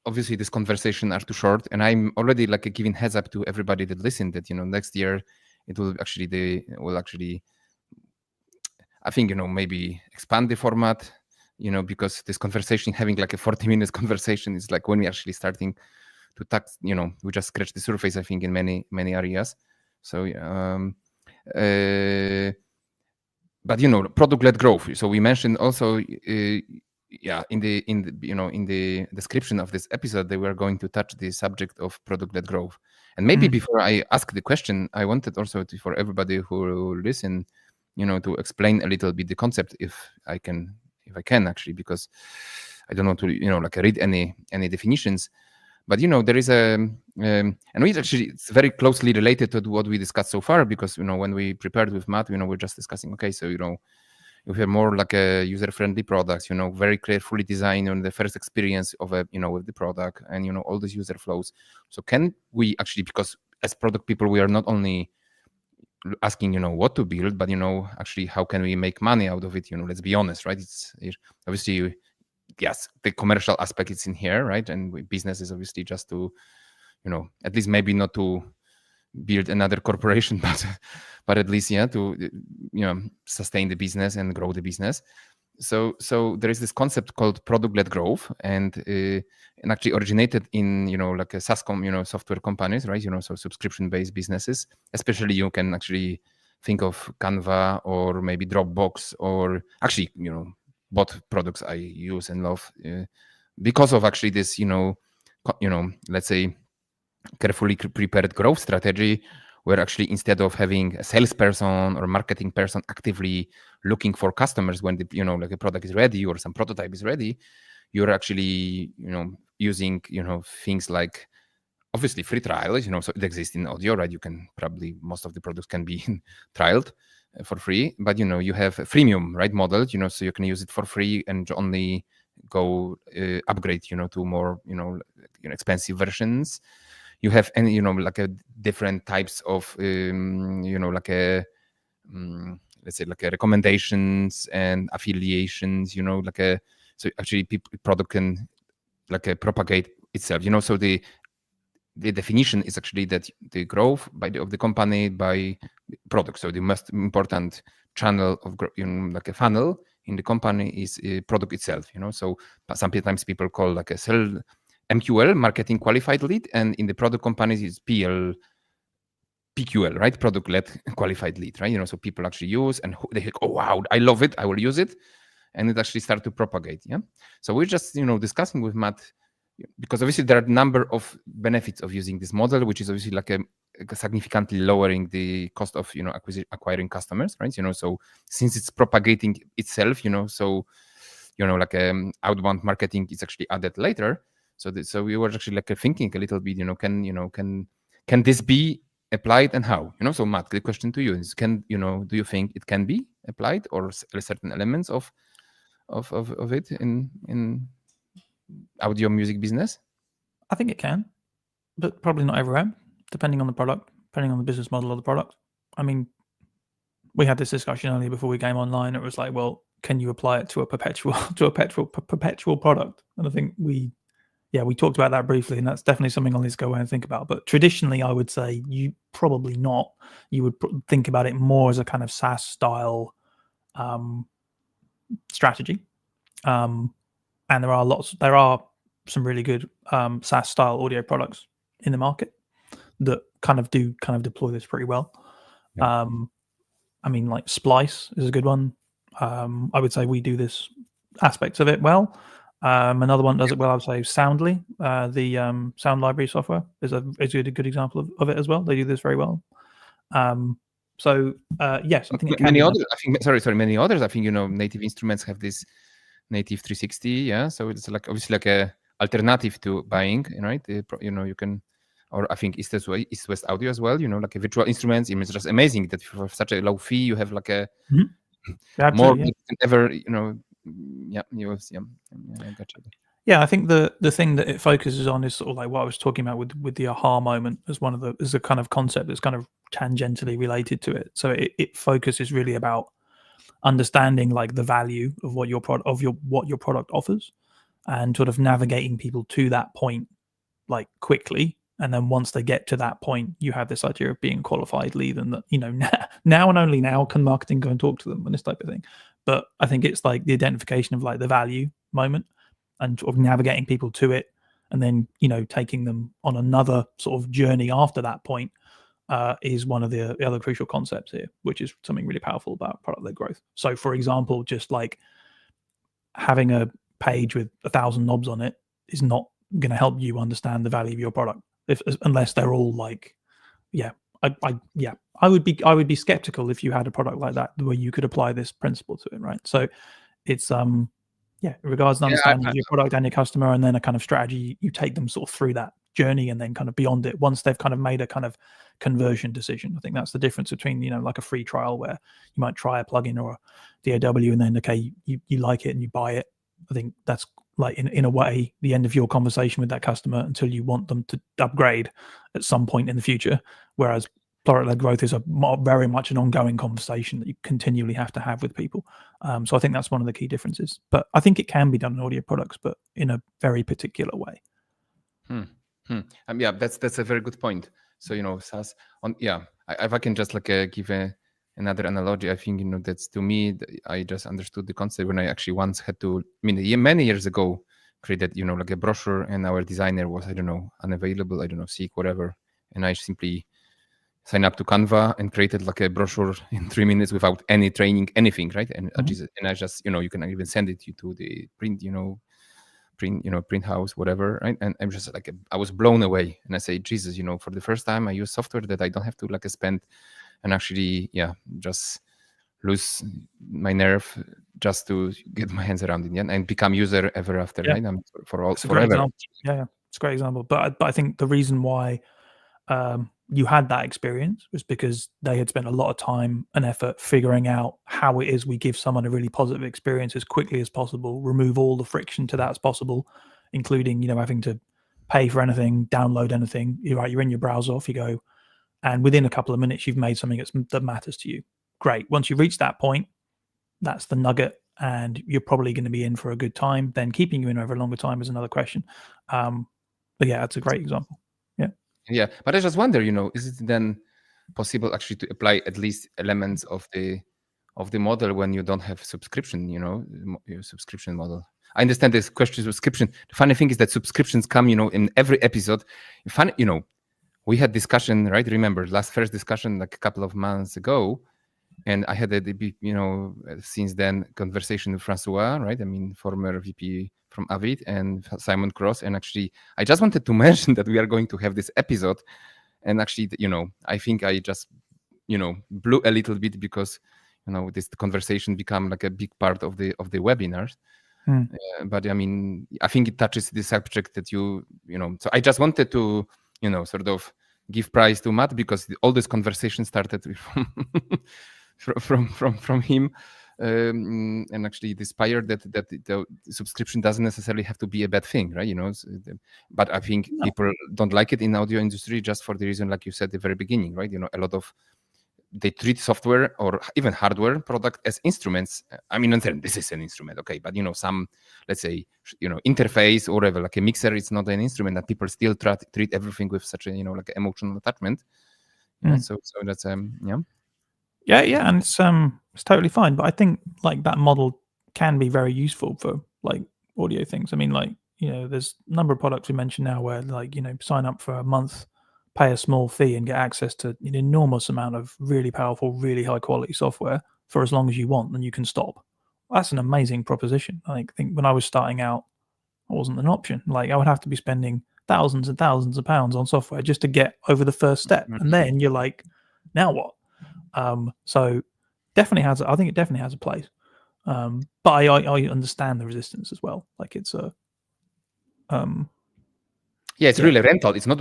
obviously this conversation are too short, and I'm already like giving heads up to everybody that listened that next year it will actually I think maybe expand the format, because this conversation, having like a 40 minutes conversation, is like when we actually starting to touch, we just scratch the surface, I think, in many areas. So but product-led growth. So we mentioned also in the description of this episode, they were going to touch the subject of product-led growth. And maybe before I ask the question, I wanted also for everybody who listen, to explain a little bit the concept, if I can actually, because I don't know to like read any definitions. But there is and it's very closely related to what we discussed so far, because when we prepared with Matt, we're just discussing, okay, so if you're more like a user-friendly products, very carefully designed on the first experience of a with the product, and all these user flows. So can we actually, because as product people, we are not only asking what to build, but actually how can we make money out of it? Let's be honest, right? It's obviously, yes, the commercial aspect is in here, right? And business is obviously just to at least maybe not to build another corporation, but at least to sustain the business and grow the business. So there is this concept called product-led growth, and actually originated in like a SaaS software companies, right? So subscription-based businesses. Especially you can actually think of Canva or maybe Dropbox, or actually both products I use and love because of actually this let's say carefully prepared growth strategy, where actually instead of having a salesperson or marketing person actively looking for customers when the like a product is ready or some prototype is ready, you're actually using things like obviously free trials, so it exists in audio, right? You can probably, most of the products can be trialed for free, but you have a freemium, right, model, so you can use it for free and only go upgrade to more expensive versions. You have any like a different types of like a let's say like a recommendations and affiliations, like a, so actually product can like a propagate itself, so the definition is actually that the growth of the company by product. So the most important channel of like a funnel in the company is product itself. So sometimes people call like a sell MQL, marketing qualified lead, and in the product companies it's PQL, right? Product led qualified lead, right? So people actually use and they think, oh wow, I love it, I will use it, and it actually start to propagate. Yeah. So we're just discussing with Matt, because obviously there are a number of benefits of using this model, which is obviously like a significantly lowering the cost of acquiring customers, right? So since it's propagating itself, so like outbound marketing is actually added later. So we were actually like thinking a little bit, can this be applied, and how? So Matt, the question to you is, do you think it can be applied, or certain elements of it in audio music business? I think it can, but probably not everywhere, depending on the product, depending on the business model of the product. I mean, we had this discussion earlier before we came online. It was like, well, can you apply it to a perpetual product? And I think we talked about that briefly, and that's definitely something I'll need to go away and think about. But traditionally, I would say you probably not. You would think about it more as a kind of SaaS style strategy. And there are some really good SaaS style audio products in the market that kind of deploy this pretty well. Yeah. I mean, like Splice is a good one. I would say we do this aspects of it well. Another one does it well. I would say Soundly, the sound library software is a good example of it as well. They do this very well. So yes, I think it can many others. I think many others. I think Native Instruments have this Native 360. Yeah, so it's like obviously like a alternative to buying, right? You can, or I think East West Audio as well. Like a virtual instruments. It's just amazing that for such a low fee you have like a more than ever. I got you. Yeah, I think the thing that it focuses on is sort of like what I was talking about with the aha moment as as a kind of concept that's kind of tangentially related to it. So it focuses really about understanding like the value of what your product offers, and sort of navigating people to that point like quickly. And then once they get to that point, you have this idea of being a qualified lead, and that now and only now can marketing go and talk to them and this type of thing. But I think it's like the identification of like the value moment and sort of navigating people to it, and then taking them on another sort of journey after that point is one of the other crucial concepts here, which is something really powerful about product-led growth. So, for example, just like having a page with 1,000 knobs on it is not going to help you understand the value of your product unless they're all like, I would be skeptical if you had a product like that where you could apply this principle to it, right? So it's it regards an understanding of your product and your customer, and then a kind of strategy. You take them sort of through that journey and then kind of beyond it once they've kind of made a kind of conversion decision. I think that's the difference between like a free trial where you might try a plugin or a DAW and then you like it and you buy it. I think that's like in a way the end of your conversation with that customer until you want them to upgrade at some point in the future. Whereas product-led growth is very much an ongoing conversation that you continually have to have with people. So I think that's one of the key differences. But I think it can be done in audio products, but in a very particular way. That's a very good point. So SaaS if I can just like give another analogy, I think that's, to me, I just understood the concept when I actually once had to, many years ago, created like a brochure, and our designer was unavailable, sick, whatever, and I simply signed up to Canva and created like a brochure in 3 minutes without any training, anything, right? And I just you can even send it to the print house, whatever, right? And I'm just like, I was blown away, and I say, Jesus, for the first time I use software that I don't have to like spend and actually just lose my nerve just to get my hands around it and become user ever after, right? Forever. It's a great example. But I think the reason why you had that experience was because they had spent a lot of time and effort figuring out how it is we give someone a really positive experience as quickly as possible, remove all the friction to that as possible, including having to pay for anything, download anything. You're in your browser, off you go, and within a couple of minutes you've made something that matters to you. Great. Once you reach that point, that's the nugget, and you're probably going to be in for a good time. Then keeping you in over a longer time is another question. But yeah, that's a great example. Yeah, but I just wonder, is it then possible actually to apply at least elements of the model when you don't have subscription, your subscription model? I understand this question of subscription. The funny thing is that subscriptions come, in every episode. We had discussion, right? Remember first discussion like a couple of months ago, and I had since then conversation with Francois, right? Former VP from Avid, and Simon Cross. And actually, I just wanted to mention that we are going to have this episode. And actually, I think I just, blew a little bit because, this conversation become like a big part of the webinars. But I think it touches the subject that so I just wanted to, sort of give prize to Matt because all this conversation started from him. and actually inspire that the subscription doesn't necessarily have to be a bad thing, right? But I think No. people don't like it in audio industry just for the reason, like you said at the very beginning, right? A lot of they treat software or even hardware product as instruments. I mean, this is an instrument, okay, but some, let's say, interface or whatever, like a mixer, it's not an instrument, that people still treat everything with such a like emotional attachment. Yeah, so that's yeah, and it's totally fine. But I think like that model can be very useful for like audio things. I mean, like there's a number of products we mentioned now where like sign up for a month, pay a small fee, and get access to an enormous amount of really powerful, really high quality software for as long as you want, and you can stop. That's an amazing proposition. I think when I was starting out, it wasn't an option. Like I would have to be spending thousands and thousands of pounds on software just to get over the first step, and then you're like, now what? So definitely I think it definitely has a place. But I understand the resistance as well. Like it's a it's really a rental. It's not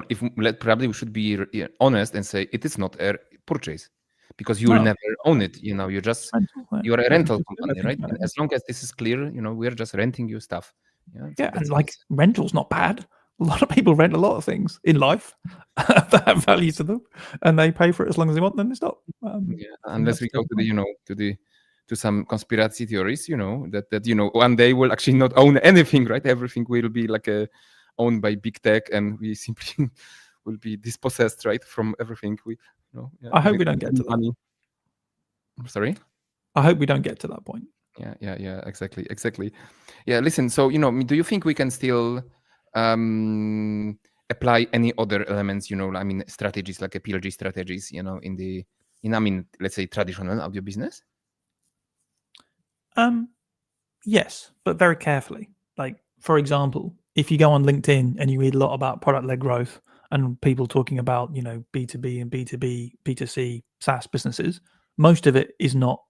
if probably we should be honest and say it is not a purchase, because you will never own it. You're just you're a rental company, right? And as long as this is clear, we're just renting you stuff. Yeah, and like rental's not bad. A lot of people rent a lot of things in life that have value to them, and they pay for it as long as they want. Then they stop. Unless we go to to some conspiracy theories, that one day we'll actually not own anything, right? Everything will be like owned by big tech, and we simply will be dispossessed, right, from everything. I hope we don't get to that. Sorry? I hope we don't get to that point. Yeah, exactly. Yeah, listen, so do you think we can still apply any other elements, strategies like a PLG strategies, let's say traditional audio business? Yes, but very carefully. Like, for example, if you go on LinkedIn and you read a lot about product-led growth and people talking about, B2B and B2B, B2C SaaS businesses, most of it is not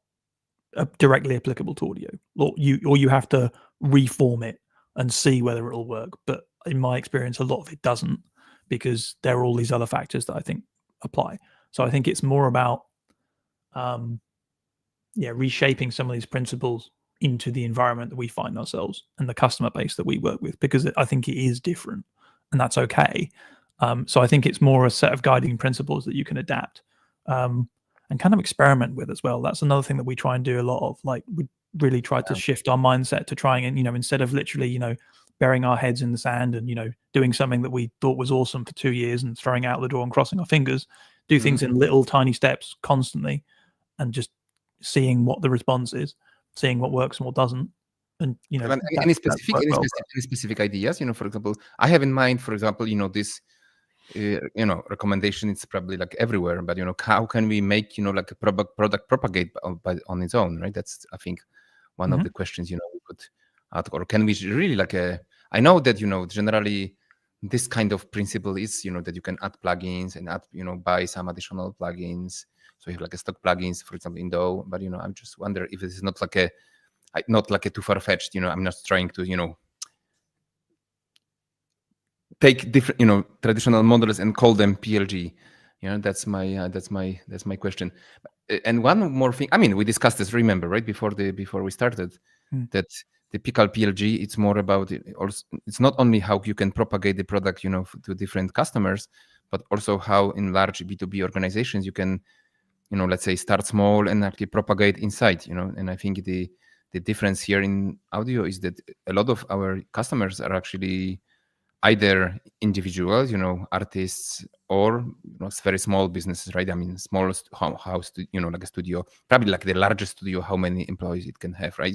directly applicable to audio, or you have to reform it and see whether it'll work. But in my experience, a lot of it doesn't, because there are all these other factors that I think apply. So I think it's more about reshaping some of these principles into the environment that we find ourselves and the customer base that we work with, because I think it is different, and that's okay. So I think it's more a set of guiding principles that you can adapt and kind of experiment with as well. That's another thing that we try and do a lot of. Like, we really try to shift our mindset to trying and, instead of literally, burying our heads in the sand and, doing something that we thought was awesome for 2 years and throwing out the door and crossing our fingers, do things in little tiny steps constantly, and just seeing what the response is, seeing what works and what doesn't. And any specific ideas, for example, I have in mind, for example, this recommendation, it's probably like everywhere, but how can we make like a product propagate on its own, right? That's, I think, one of the questions we could ask. Or can we really I know that generally this kind of principle is that you can add plugins and add buy some additional plugins, so you have like a stock plugins, for example, in DAW. But I'm just wonder if this is not like a too far-fetched. I'm not trying to take different traditional models and call them PLG. That's my question. And one more thing, I mean, we discussed this, remember, right, before we started, that typical PLG, it's more about it's not only how you can propagate the product to different customers, but also how in large B2B organizations you can let's say start small and actually propagate inside. And I think the difference here in audio is that a lot of our customers are actually either individuals, artists, or very small businesses, right? I mean, smallest house, like a studio, probably like the largest studio, how many employees it can have, right?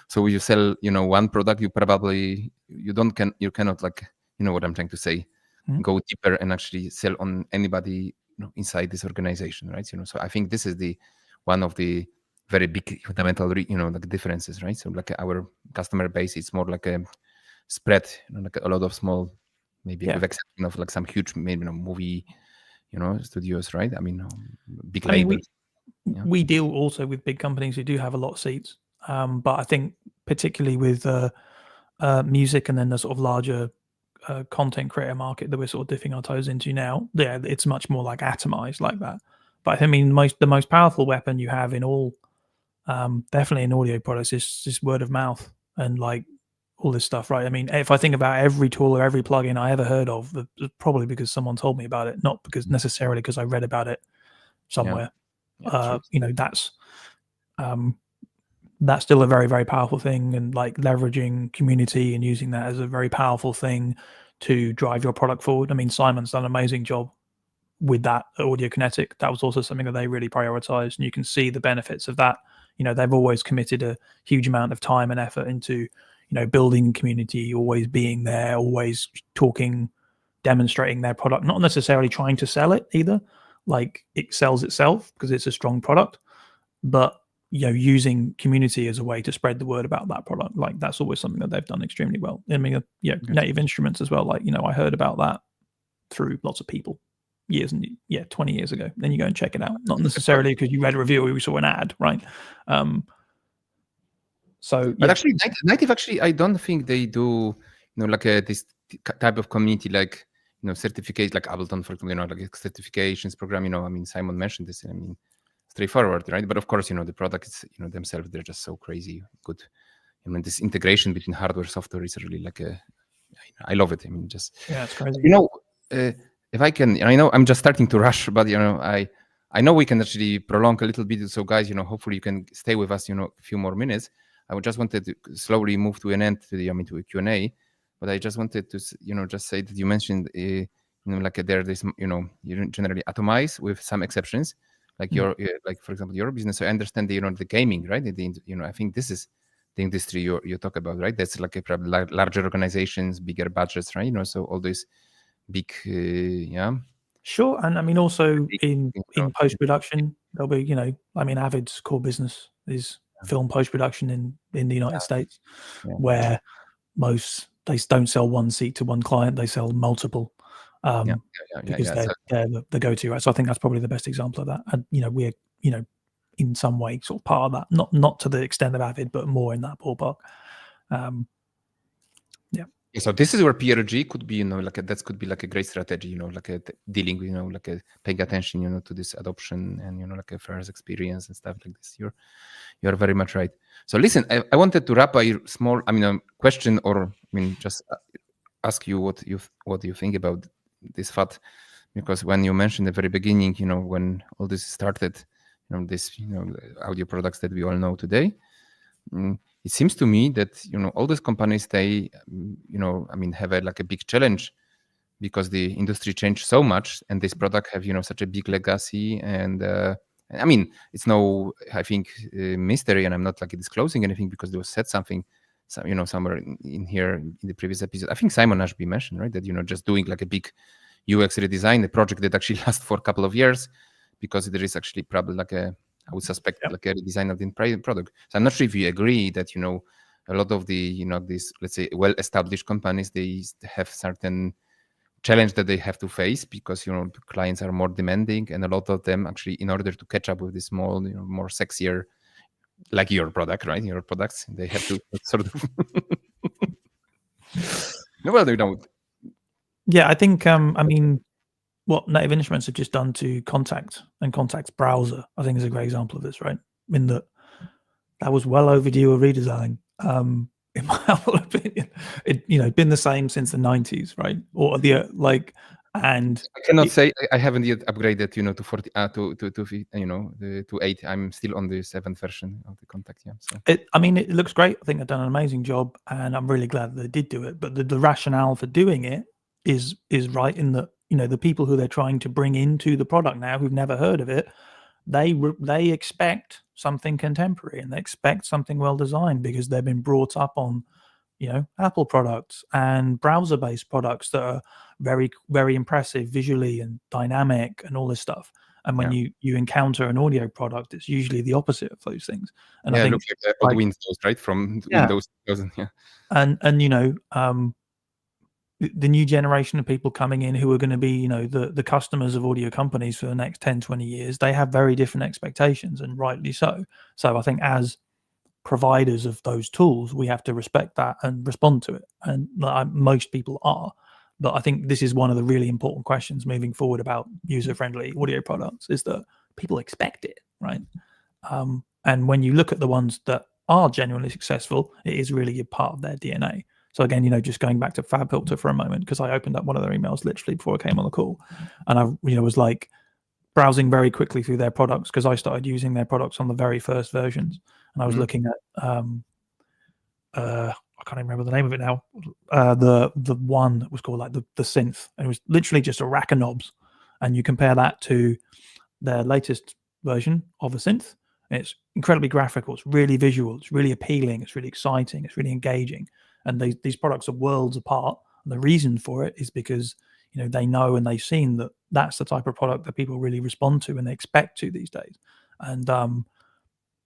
So you sell, one product, you probably you cannot, like, what I'm trying to say, go deeper and actually sell on anybody inside this organization, right? So I think this is one of the very big fundamental, like differences, right? So like our customer base, it's more like a spread, like a lot of small, maybe with exception of like some huge, maybe movie, studios, right? I mean, big labels. We deal also with big companies who do have a lot of seats, but I think particularly with music and then the sort of larger content creator market that we're sort of dipping our toes into now, it's much more like atomized like that. But I mean, the most powerful weapon you have in all definitely in audio products, it's just word of mouth and like all this stuff, right? I mean, if I think about every tool or every plugin I ever heard of, it's probably because someone told me about it, not because necessarily because I read about it somewhere. That's still a very, very powerful thing, and like leveraging community and using that as a very powerful thing to drive your product forward. I mean, Simon's done an amazing job with that at Audio Kinetic. That was also something that they really prioritized, and you can see the benefits of that. They've always committed a huge amount of time and effort into, building community, always being there, always talking, demonstrating their product, not necessarily trying to sell it either. Like it sells itself because it's a strong product, but using community as a way to spread the word about that product, like that's always something that they've done extremely well. I mean, Native Instruments as well. Like, I heard about that through lots of people 20 years ago. Then you go and check it out, not necessarily because you read a review or you saw an ad, right? But actually, Native, actually, I don't think they do, like this type of community, like, certificate, like Ableton, for example, like a certifications program. I mean, Simon mentioned this. I mean, straightforward, right? But of course, the products, themselves, they're just so crazy good. I mean, this integration between hardware, software is really like I love it. I mean, just it's crazy. If I can, I know I'm just starting to rush, but I know we can actually prolong a little bit. So guys, hopefully you can stay with us, a few more minutes. I just wanted to slowly move to an end to a Q&A, but I just wanted to, just say that you mentioned, like there's, you generally atomize with some exceptions, like like for example, your business. So I understand the gaming, right? I think this is the industry you talk about, right? That's like probably larger organizations, bigger budgets, right? So all these big, Sure, and I mean also in post production, there'll be I mean Avid's core business is film post production in the United States, where they don't sell one seat to one client, they sell multiple, because they're the go-to, right? So I think that's probably the best example of that. And we're in some way sort of part of that, not to the extent of Avid, but more in that ballpark. So this is where PRG could be, that could be like a great strategy, like a dealing with, like a paying attention, to this adoption and, like a first experience and stuff like this. You're very much right. So listen, I wanted to wrap a small, question, or just ask you what you think about this thought, because when you mentioned at the very beginning, when all this started, this, audio products that we all know today, it seems to me that all these companies, they have a big challenge, because the industry changed so much, and this product have such a big legacy. And it's no, I think, mystery, and I'm not disclosing anything, because there was said something, somewhere in here in the previous episode. I think Simon Ashby mentioned, right, that just doing a big UX redesign, a project that actually lasts for a couple of years, because there is actually probably I would suspect a redesign of the entire product. So I'm not sure if you agree that a lot of the these, let's say, well-established companies, they have certain challenge that they have to face, because the clients are more demanding, and a lot of them actually, in order to catch up with the small, more sexier, like your product, right? Your products, they have to sort of. Well, they don't. Yeah, I think what Native Instruments have just done to Contact and Contact's browser, I think, is a great example of this, right? In that was well overdue a redesign. In my humble opinion, it been the same since the 90s, right? Or and I cannot say I haven't yet upgraded, to 40, to 8. I'm still on the 7th version of the Contact. Yeah. So. It looks great. I think they've done an amazing job, and I'm really glad that they did do it. But the rationale for doing it is right, in that the people who they're trying to bring into the product now, who've never heard of it, they expect something contemporary, and they expect something well designed, because they've been brought up on Apple products and browser-based products that are very, very impressive visually and dynamic and all this stuff. And when you encounter an audio product, it's usually the opposite of those things. And I think it looks like Windows, right? From Windows 2000. Yeah. And the new generation of people coming in, who are going to be the customers of audio companies for the next 10-20 years, they have very different expectations, and rightly so. So I think as providers of those tools, we have to respect that and respond to it, and most people are. But I think this is one of the really important questions moving forward about user-friendly audio products, is that people expect it, right? And when you look at the ones that are genuinely successful, it is really a part of their DNA. So again, just going back to FabFilter for a moment, because I opened up one of their emails literally before I came on the call, and I was like browsing very quickly through their products, because I started using their products on the very first versions, and I was looking at I can't even remember the name of it now. The one that was called like the synth, and it was literally just a rack of knobs, and you compare that to their latest version of the synth. It's incredibly graphical. It's really visual. It's really appealing. It's really exciting. It's really engaging. And these products are worlds apart. And the reason for it is because they know and they've seen that that's the type of product that people really respond to and they expect to these days. And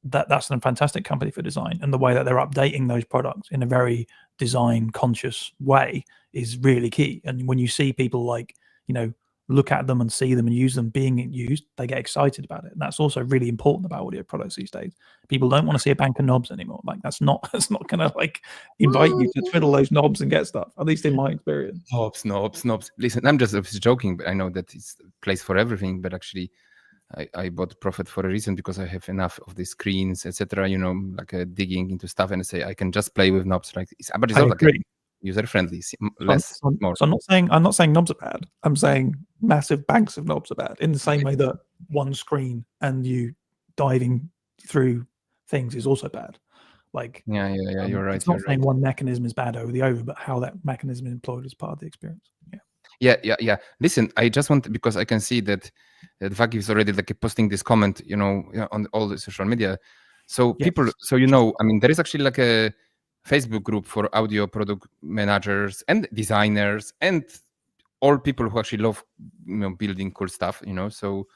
that's a fantastic company for design. And the way that they're updating those products in a very design conscious way is really key. And when you see people like look at them and see them and use them being used, they get excited about it. And that's also really important about audio products these days. People don't want to see a bank of knobs anymore. Like that's not going to like invite you to twiddle those knobs and get stuff, at least in my experience. Knobs. Listen, I'm just joking, but I know that it's a place for everything, but actually I bought Prophet for a reason, because I have enough of the screens, etc. Like digging into stuff, and I say I can just play with knobs. Like, but it's not like user friendly, less, more. So I'm not saying knobs are bad. I'm saying massive banks of knobs are bad. In the same way that one screen and you diving through things is also bad. Like you're right. It's not saying one mechanism is bad over the other, but how that mechanism is employed is part of the experience. Yeah. Listen, I just want, because I can see that Vaki is already like posting this comment, on all the social media. So people, I mean, there is actually like a Facebook group for audio product managers and designers and all people who actually love building cool stuff. So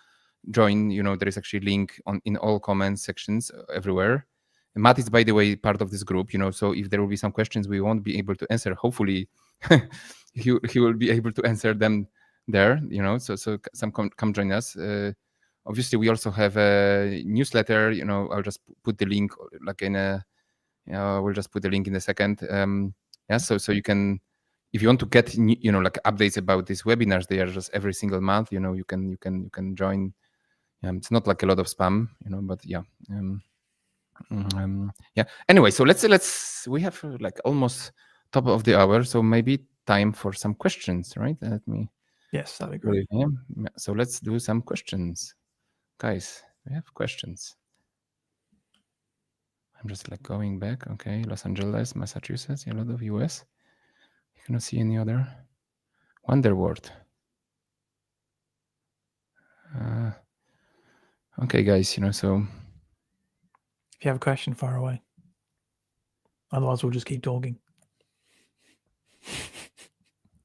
join. There is actually link in all comment sections everywhere. And Matt is, by the way, part of this group. So if there will be some questions we won't be able to answer, hopefully he will be able to answer them there. So some come join us. Obviously, we also have a newsletter. I'll just put the link like in a. We'll just put the link in a second. So you can, if you want to get like updates about these webinars, they are just every single month. You can join. It's not like a lot of spam, but yeah. Anyway, so let's we have like almost top of the hour, so maybe time for some questions, right? Yes, that'd be great. So let's do some questions, guys. We have questions. I'm just like going back. Okay, Los Angeles, Massachusetts, a lot of US. You cannot see any other. Wonderword. Okay, guys, so if you have a question, fire away. Otherwise, we'll just keep talking.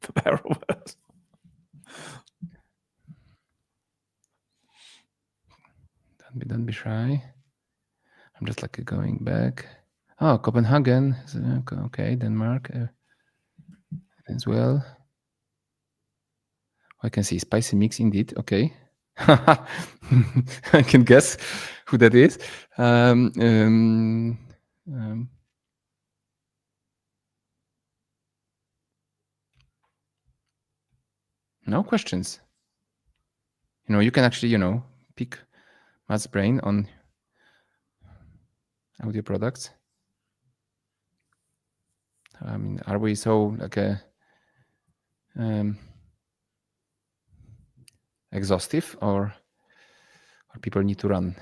For better or worse. Don't be shy. I'm just like going back. Oh, Copenhagen. Okay, Denmark as well. I can see spicy mix indeed. Okay. I can guess who that is. No questions. You can actually, pick Matt's brain on audio products. I mean, are we so like a exhaustive, or people need to run?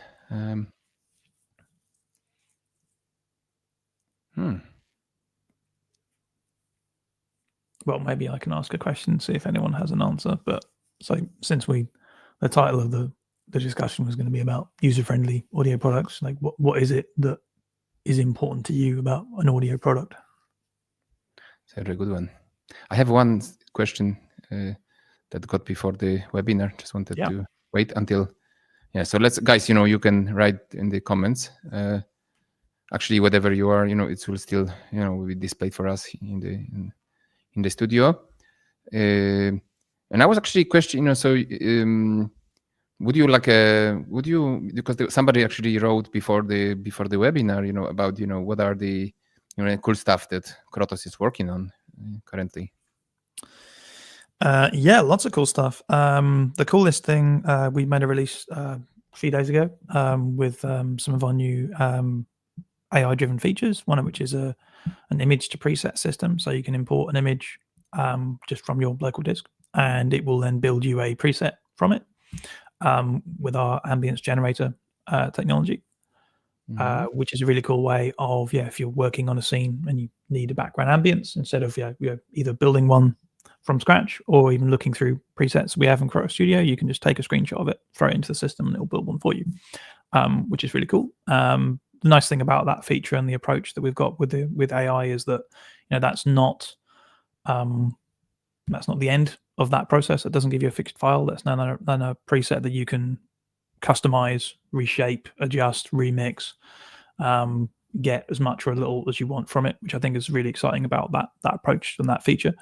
Well, maybe I can ask a question, see if anyone has an answer. But so since the title of the discussion was going to be about user-friendly audio products, like what is it that is important to you about an audio product? It's a very good one. I have one question that got before the webinar. Just wanted to wait until. So let's, guys, you can write in the comments. Actually, whatever you are, it will still, will be displayed for us in the studio. And I was actually questioning, would you because somebody actually wrote before the webinar, about what are the cool stuff that Krotos is working on currently. Lots of cool stuff. The coolest thing, we made a release few days ago with some of our new AI-driven features. One of which is an image to preset system, so you can import an image just from your local disk, and it will then build you a preset from it with our ambience generator technology. Which is a really cool way of, if you're working on a scene and you need a background ambience, instead of either building one from scratch or even looking through presets we have in Krotos Studio, you can just take a screenshot of it, throw it into the system, and it'll build one for you, which is really cool. The nice thing about that feature and the approach that we've got with AI is that that's not the end of that process. It doesn't give you a fixed file. That's then a preset that you can customize, reshape, adjust, remix, get as much or a little as you want from it, which I think is really exciting about that approach and that feature.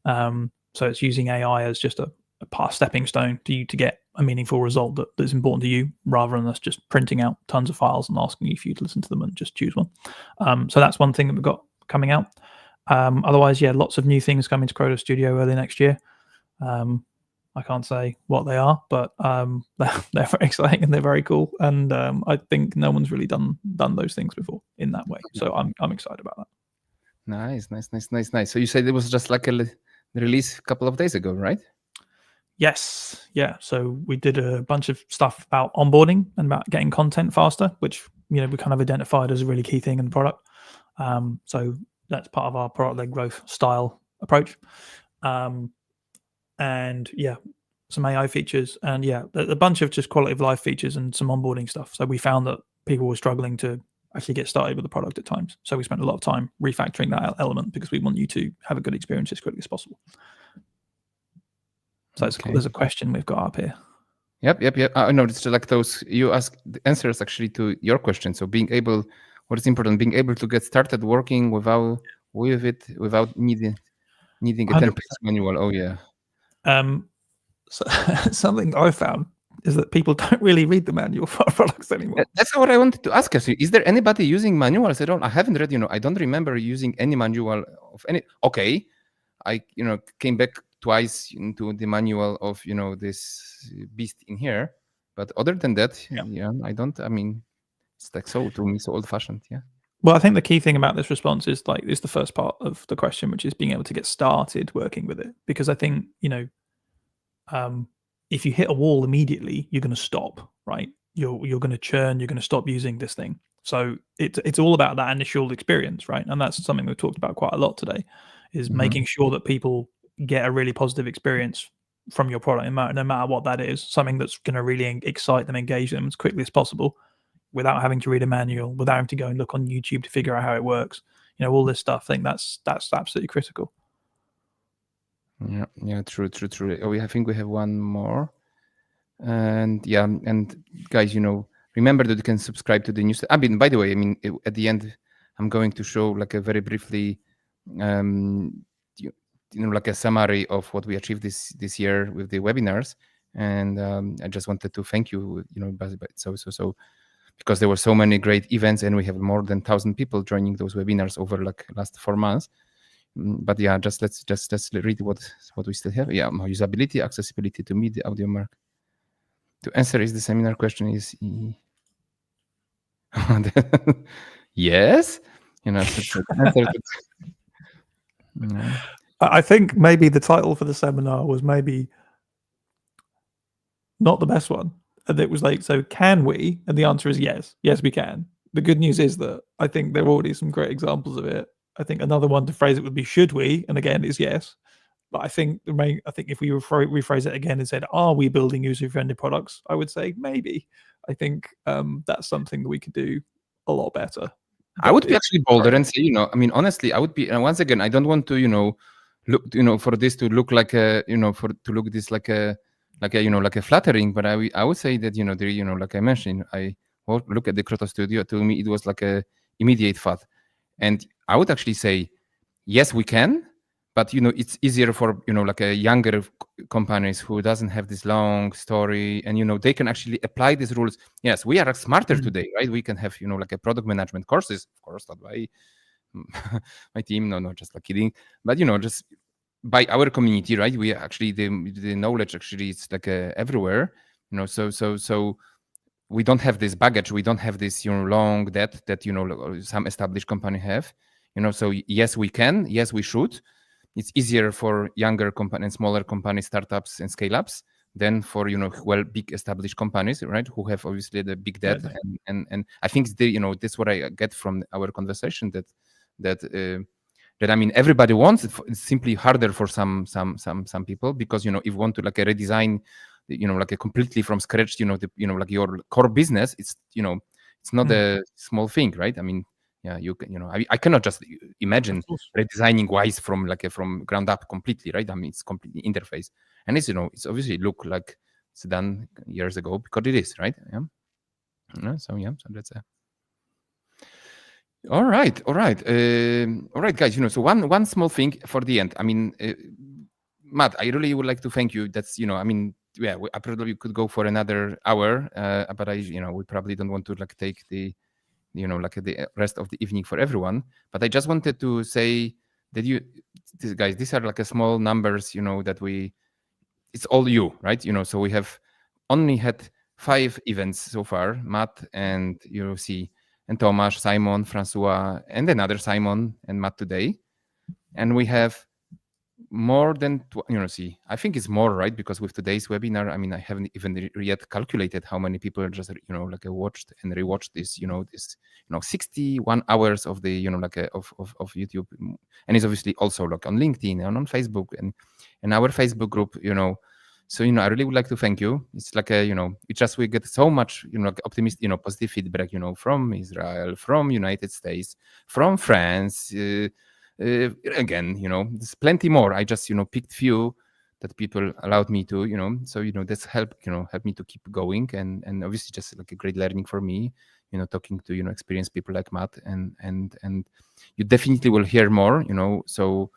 So it's using AI as just a past stepping stone to get a meaningful result that's important to you, rather than us just printing out tons of files and asking you for you to listen to them and just choose one. So that's one thing that we've got coming out. Otherwise, lots of new things coming to Krotos Studio early next year. I can't say what they are, but they're very exciting and they're very cool. And I think no one's really done those things before in that way. So I'm excited about that. Nice. So you said it was just like a release a couple of days ago, right? Yes. Yeah. So we did a bunch of stuff about onboarding and about getting content faster, which we kind of identified as a really key thing in the product. So that's part of our product-led growth style approach. And some AI features, and a bunch of just quality of life features and some onboarding stuff. So we found that people were struggling to actually get started with the product at times. So we spent a lot of time refactoring that element because we want you to have a good experience as quickly as possible. So there's a question we've got up here. Yep. No, it's like those you ask the answers actually to your question. So what is important, being able to get started working without needing a 10-page manual. Oh yeah. So something I found is that people don't really read the manual for our products anymore. That's what I wanted to ask you. Is there anybody using manuals? I haven't read, I don't remember using any manual of any. Okay, I came back twice into the manual of this beast in here, but other than that, I don't. I mean, it's like so old-fashioned. Yeah. Well, I think the key thing about this response is the first part of the question, which is being able to get started working with it, because I think if you hit a wall immediately, you're going to stop, right? You're going to churn. You're going to stop using this thing. So it's all about that initial experience, right? And that's something we've talked about quite a lot today, is making sure that people get a really positive experience from your product, no matter what that is. Something that's going to really excite them, engage them as quickly as possible, without having to read a manual, without having to go and look on YouTube to figure out how it works. All this stuff. I think that's absolutely critical. Yeah, true. Oh, I think we have one more, and guys, remember that you can subscribe to the news. I mean, by the way, at the end, I'm going to show like a very briefly, like a summary of what we achieved this year with the webinars, and I just wanted to thank you, so because there were so many great events, and we have more than 1,000 people joining those webinars over like last 4 months. But let's read what we still have. Usability, accessibility to meet the audio mark. To answer is the seminar question is yes. I think maybe the title for the seminar was maybe not the best one. And it was like, so can we? And the answer is yes. Yes, we can. The good news is that I think there are already some great examples of it. I think another one to phrase it would be, should we? And again, is yes. But I think if we rephrase it again and said, are we building user-friendly products? I would say maybe. I think that's something that we could do a lot better. I would be actually bolder and say, honestly, I would be. And once again, I don't want to, look, for this to look like a, to look this like a flattering. But I would say that, like I mentioned, I look at the Krotos Studio. To me, it was like a immediate thought, and I would actually say, yes, we can. But it's easier for like a younger companies who doesn't have this long story, and they can actually apply these rules. Yes, we are smarter today, right? We can have like a product management courses, of course, not by my team. No, just like kidding. But just by our community, right? We actually the knowledge actually is like everywhere. So we don't have this baggage. We don't have this, long debt that, some established company have, so yes, we can, yes, we should. It's easier for younger companies, smaller companies, startups and scale-ups than for, big established companies, right? Who have obviously the big debt. And I think this is what I get from our conversation, that I mean, everybody wants it. It's simply harder for some people, because, if you want to like a redesign, like a completely from scratch, like your core business, it's not a small thing, right? I mean, yeah, you can, I cannot just imagine redesigning Wise from from ground up completely, right? I mean, it's completely interface, and it's it's obviously look like it's done years ago, because it is, right? Yeah. So that's all right, guys. So one small thing for the end. I mean, Matt, I really would like to thank you. That's I mean, yeah, I probably could go for another hour, but we probably don't want to take the the rest of the evening for everyone. But I just wanted to say that these are a small numbers, that it's all you, right? So we have only had 5 events so far, Matt and and Tomasz, Simon, Francois, and another Simon and Matt today. And we have more than, I think it's more, right? Because with today's webinar, I mean, I haven't even yet calculated how many people just, watched and rewatched this, this, 61 hours of the, of YouTube. And it's obviously also on LinkedIn and on Facebook and our Facebook group, So, I really would like to thank you. It's it's just, we get so much, optimistic, positive feedback, from Israel, from United States, from France, again, there's plenty more. I just, picked few that people allowed me to, so, that's helped me to keep going. And obviously just a great learning for me, talking to, experienced people like Matt, and you definitely will hear more, so,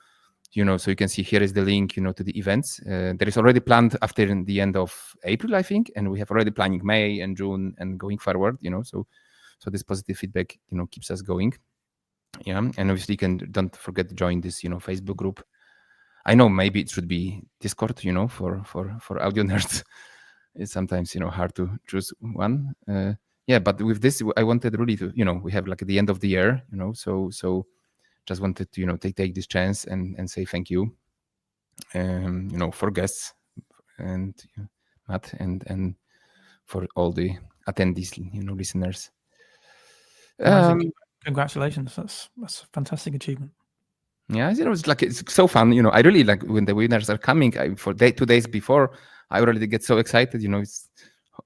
so you can see here is the link, to the events. There is already planned after the end of April, I think, and we have already planning May and June and going forward, so this positive feedback, keeps us going. Yeah, and obviously don't forget to join this, Facebook group. I know maybe it should be Discord, for audio nerds. It's sometimes, hard to choose one. Yeah, but with this, I wanted really to, we have at the end of the year, so just wanted to, take this chance and say thank you, for guests and Matt and for all the attendees, listeners. Congratulations! That's a fantastic achievement. Yeah, it's so fun. I really like when the winners are coming. For 2 days before, I already get so excited. It's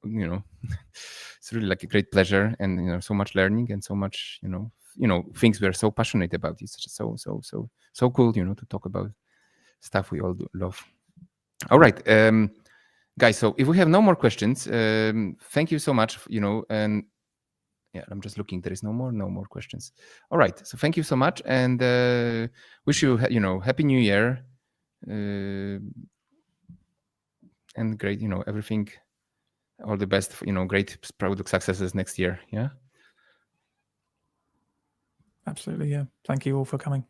it's really a great pleasure, and so much learning and so much things we're so passionate about. It's just so cool to talk about stuff we all love. All right, guys. So if we have no more questions, thank you so much. And yeah, I'm just looking. There is no more questions. All right. So thank you so much, and wish you happy New Year, and great everything, all the best. Great product successes next year. Yeah. Absolutely. Yeah. Thank you all for coming.